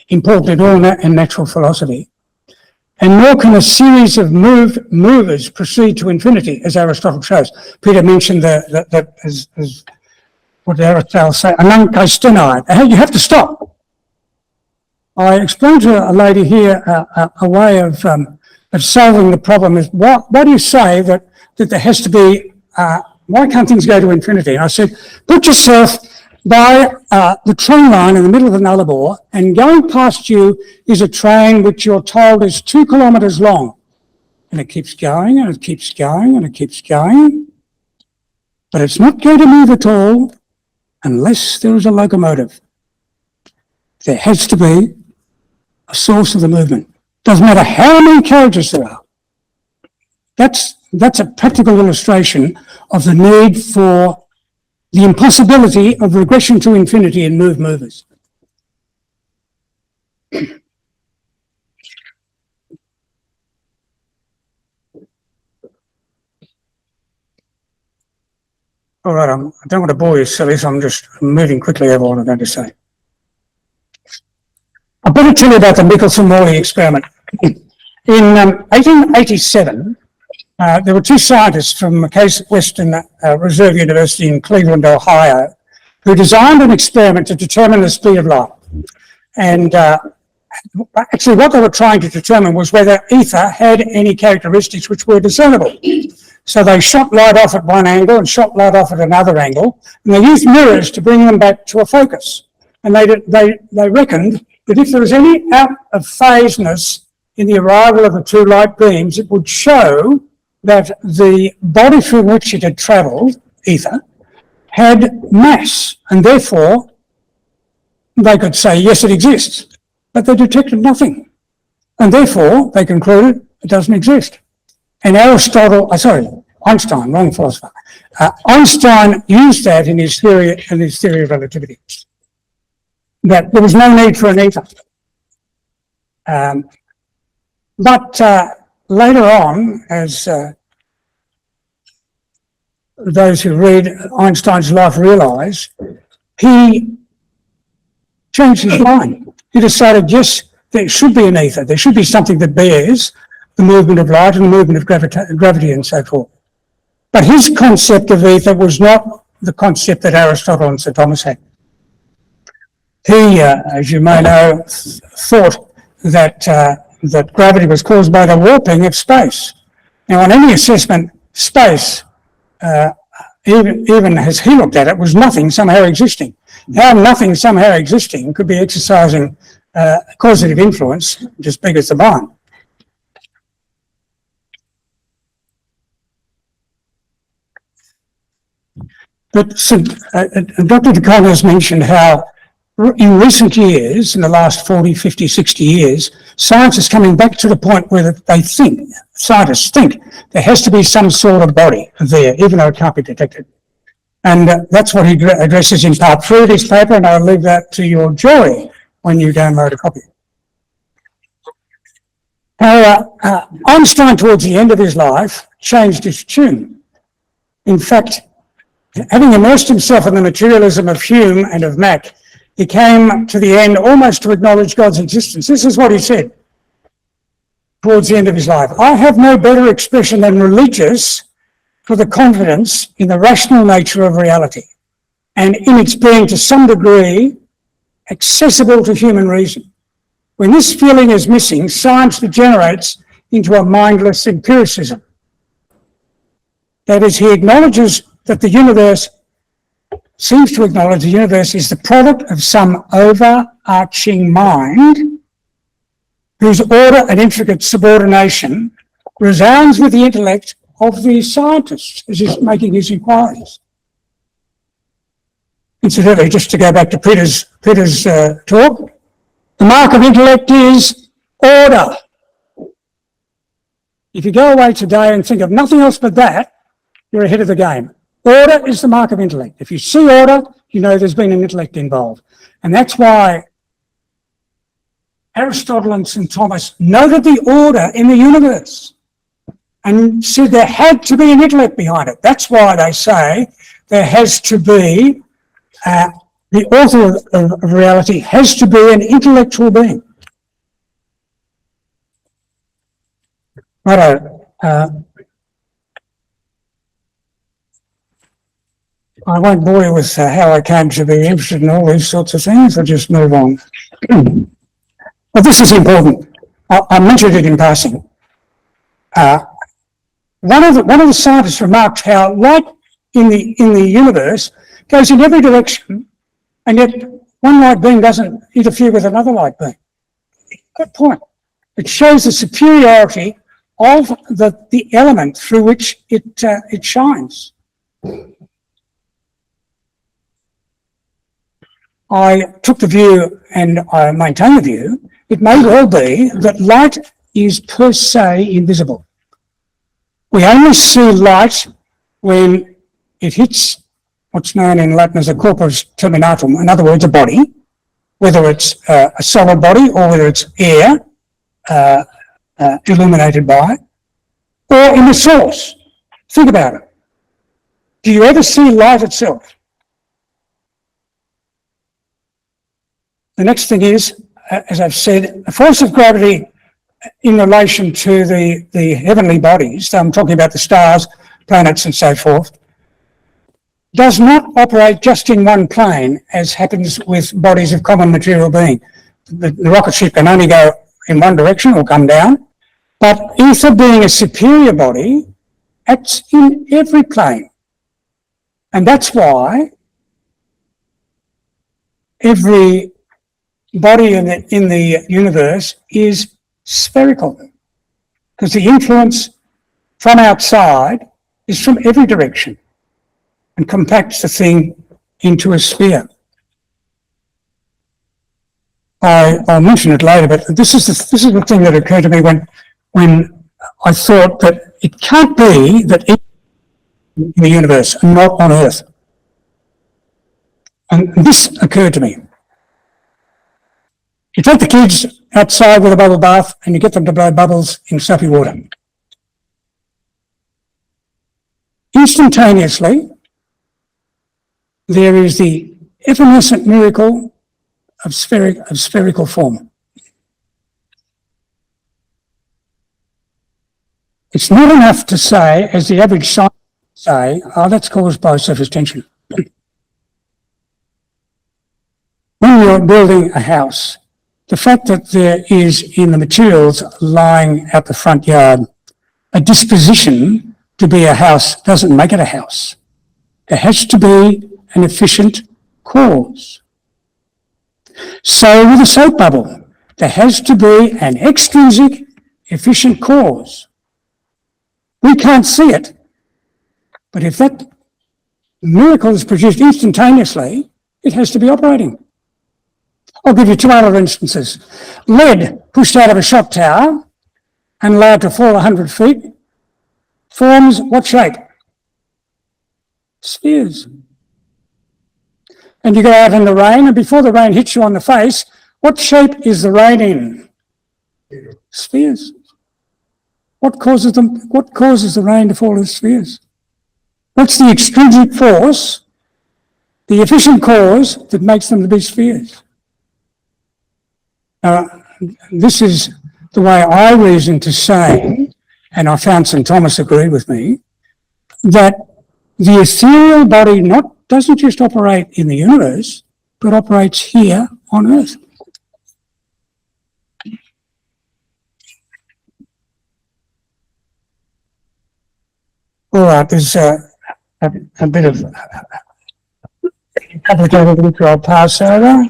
important at all in natural philosophy. And nor can a series of movers proceed to infinity, as Aristotle shows. Peter mentioned that as what did Aristotle say? Anankastenai. You have to stop. I explained to a lady here a way of solving the problem is, why do you say that there has to be, why can't things go to infinity? And I said, put yourself by the train line in the middle of the Nullarbor, and going past you is a train which you're told is 2 kilometres long. And it keeps going, and it keeps going, and it keeps going. But it's not going to move at all unless there is a locomotive. There has to be a source of the movement. Doesn't matter how many carriages there are. That's a practical illustration of the need for the impossibility of regression to infinity in movers. All right, I don't want to bore you silly, so I'm just moving quickly over what I'm going to say. I better tell you about the Michelson-Morley experiment. In 1887, there were two scientists from Case Western Reserve University in Cleveland, Ohio, who designed an experiment to determine the speed of light. And actually what they were trying to determine was whether ether had any characteristics which were discernible. So they shot light off at one angle and shot light off at another angle, and they used mirrors to bring them back to a focus. And they reckoned that if there was any out of phaseness in the arrival of the two light beams, it would show that the body through which it had travelled, ether, had mass, and therefore they could say, yes, it exists. But they detected nothing, and therefore they concluded it doesn't exist. And Einstein, wrong philosopher. Einstein used that in his theory of relativity, that there was no need for an ether. But later on, as those who read Einstein's life realise, he changed his mind. He decided, yes, there should be an ether. There should be something that bears the movement of light and the movement of gravity and so forth. But his concept of ether was not the concept that Aristotle and Sir Thomas had. He, as you may know, thought that that gravity was caused by the warping of space. Now, on any assessment, space, even as he looked at it, was nothing somehow existing. How nothing somehow existing could be exercising causative influence just big as the mind. But Dr. DeConn has mentioned how in recent years, in the last 40, 50, 60 years, science is coming back to the point where scientists think there has to be some sort of body there, even though it can't be detected. And that's what he addresses in part 3 of his paper, and I'll leave that to your joy when you download a copy. Einstein, towards the end of his life, changed his tune. In fact, having immersed himself in the materialism of Hume and of Mach, he came to the end almost to acknowledge God's existence. This is what he said towards the end of his life. I have no better expression than religious for the confidence in the rational nature of reality and in its being to some degree accessible to human reason. When this feeling is missing, science degenerates into a mindless empiricism. That is, he acknowledges that the universe seems to acknowledge the universe is the product of some overarching mind whose order and intricate subordination resounds with the intellect of the scientist as he's making his inquiries. Incidentally, just to go back to Peter's talk, the mark of intellect is order. If you go away today and think of nothing else but that, you're ahead of the game. Order is the mark of intellect. If you see order, you know there's been an intellect involved. And that's why Aristotle and St. Thomas noted the order in the universe and said there had to be an intellect behind it. That's why they say there has to be the author of reality has to be an intellectual being. Righto. I won't bore you with how I came to be interested in all these sorts of things. I'll just move on. Well, this is important. I mentioned it in passing. One of the scientists remarked how light in the universe goes in every direction, and yet one light beam doesn't interfere with another light beam. Good point. It shows the superiority of the element through which it shines. I took the view, and I maintain the view, it may well be that light is per se invisible. We only see light when it hits what's known in Latin as a corpus terminatum, in other words, a body, whether it's a solid body or whether it's air illuminated by it, or in the source. Think about it. Do you ever see light itself? The next thing is, as I've said, the force of gravity in relation to the heavenly bodies, I'm talking about the stars, planets and so forth, does not operate just in one plane as happens with bodies of common material being. The rocket ship can only go in one direction or come down, but ether being a superior body acts in every plane. And that's why every body in the universe is spherical, because the influence from outside is from every direction and compacts the thing into a sphere. I'll mention it later, but this is the thing that occurred to me when I thought that it can't be that in the universe and not on Earth. And this occurred to me. You take the kids outside with a bubble bath and you get them to blow bubbles in soapy water. Instantaneously, there is the evanescent miracle of spherical form. It's not enough to say, as the average scientist say, oh, that's caused by surface tension. When you're building a house, the fact that there is in the materials lying out the front yard a disposition to be a house doesn't make it a house. There has to be an efficient cause. So with a soap bubble, there has to be an extrinsic efficient cause. We can't see it, but if that miracle is produced instantaneously, it has to be operating. I'll give you two other instances. Lead pushed out of a shot tower and allowed to fall 100 feet forms what shape? Spheres. And you go out in the rain, and before the rain hits you on the face, what shape is the rain in? Spheres. What causes the rain to fall in spheres? What's the extrinsic force, the efficient cause that makes them to be spheres? This is the way I reason to say, and I found St. Thomas agreed with me, that the ethereal body doesn't just operate in the universe, but operates here on Earth. All right, there's a bit of complicated which I'll pass over.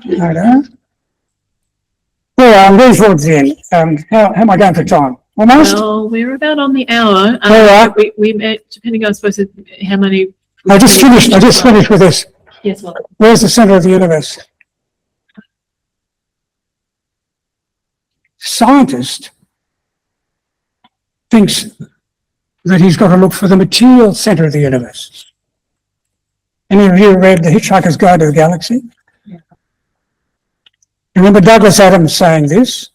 Yeah, I'm getting towards the end. How am I going for time? Almost? Well, we're about on the hour. All right. We met, depending on, I suppose, how many... I just finished with this. Yes, well. Where's the centre of the universe? Scientist thinks that he's got to look for the material centre of the universe. Any of you read The Hitchhiker's Guide to the Galaxy? Yeah. Remember Douglas Adams saying this,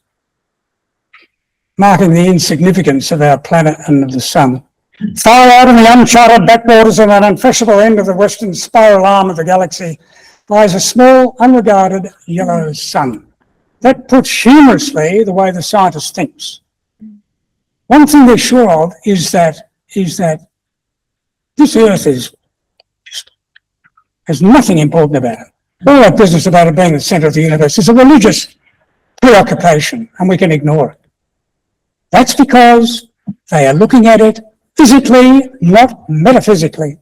marking the insignificance of our planet and of the sun. Far out in the uncharted backwaters of an unfreshable end of the western spiral arm of the galaxy, lies a small, unregarded yellow sun. That puts humorously the way the scientist thinks. One thing they're sure of is that this Earth has nothing important about it. All that business about it being the centre of the universe is a religious preoccupation, and we can ignore it. That's because they are looking at it physically, not metaphysically.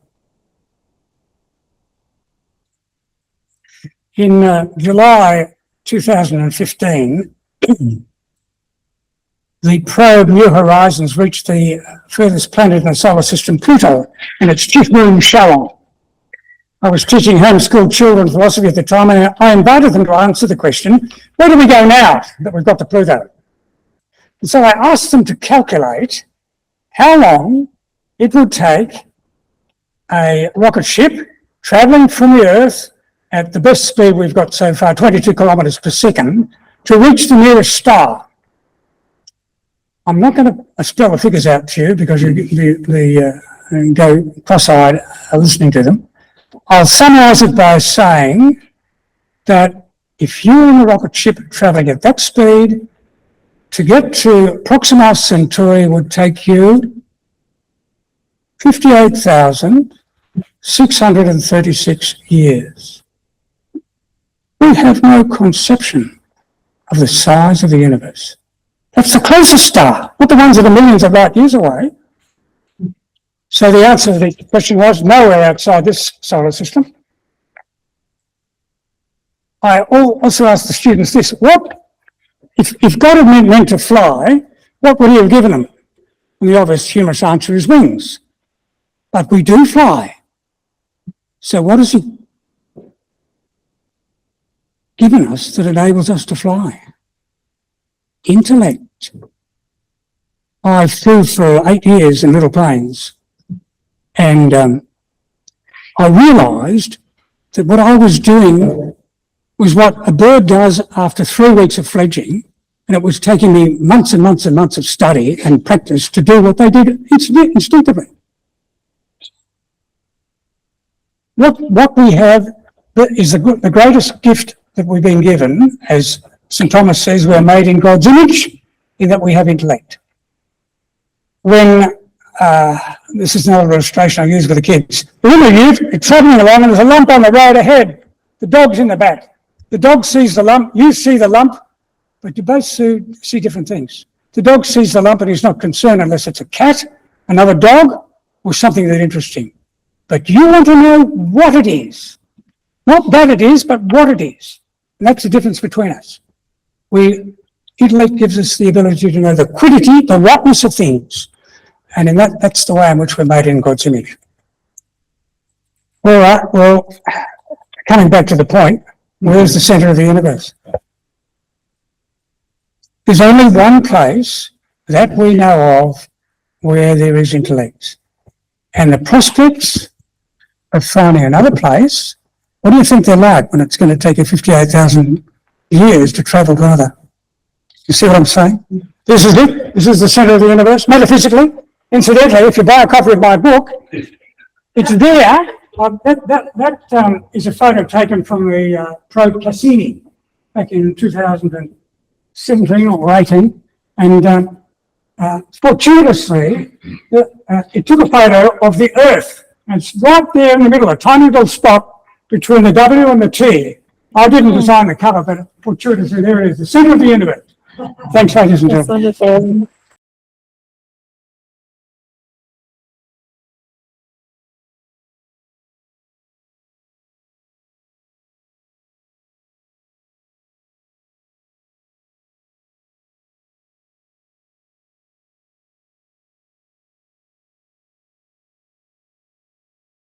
In July 2015, the probe New Horizons reached the furthest planet in the solar system, Pluto, in its chief moon, Charon. I was teaching homeschooled children philosophy at the time, and I invited them to answer the question, where do we go now that we've got to Pluto? And so I asked them to calculate how long it would take a rocket ship travelling from the Earth at the best speed we've got so far, 22 kilometres per second, to reach the nearest star. I'm not going to spell the figures out to you because you go cross-eyed listening to them. I'll summarise it by saying that if you're in a rocket ship travelling at that speed, to get to Proxima Centauri would take you 58,636 years. We have no conception of the size of the universe. That's the closest star, not the ones that are millions of light years away. So the answer to the question was nowhere outside this solar system. I also asked the students this, if God had meant to fly, what would he have given them? And the obvious humorous answer is wings. But we do fly. So what has he given us that enables us to fly? Intellect. I flew for 8 years in little planes, and I realised that what I was doing was what a bird does after 3 weeks of fledging, and it was taking me months and months and months of study and practice to do what they did instinctively. What we have is the greatest gift that we've been given, as St. Thomas says, we're made in God's image, in that we have intellect. When, this is another illustration I use with the kids, the woman you're travelling along and there's a lump on the road ahead, the dog's in the back. The dog sees the lump, you see the lump, but you both see different things. The dog sees the lump and he's not concerned unless it's a cat, another dog, or something that interests him. But you want to know what it is. Not that it is, but what it is. And that's the difference between us. Intellect gives us the ability to know the quiddity, the rightness of things. And in that's the way in which we're made in God's image. All right, well, coming back to the point, where's the centre of the universe? There's only one place that we know of where there is intellect. And the prospects of finding another place, what do you think they're like when it's going to take you 58,000 years to travel further? You see what I'm saying? This is it. This is the centre of the universe, metaphysically. Incidentally, if you buy a copy of my book, it's there. That is a photo taken from the probe Cassini back in 2017 or 18. And fortuitously, it took a photo of the Earth. And it's right there in the middle, a tiny little spot between the W and the T. I didn't design the cover, but fortuitously there it is, the centre of the universe. Thanks, ladies and gentlemen.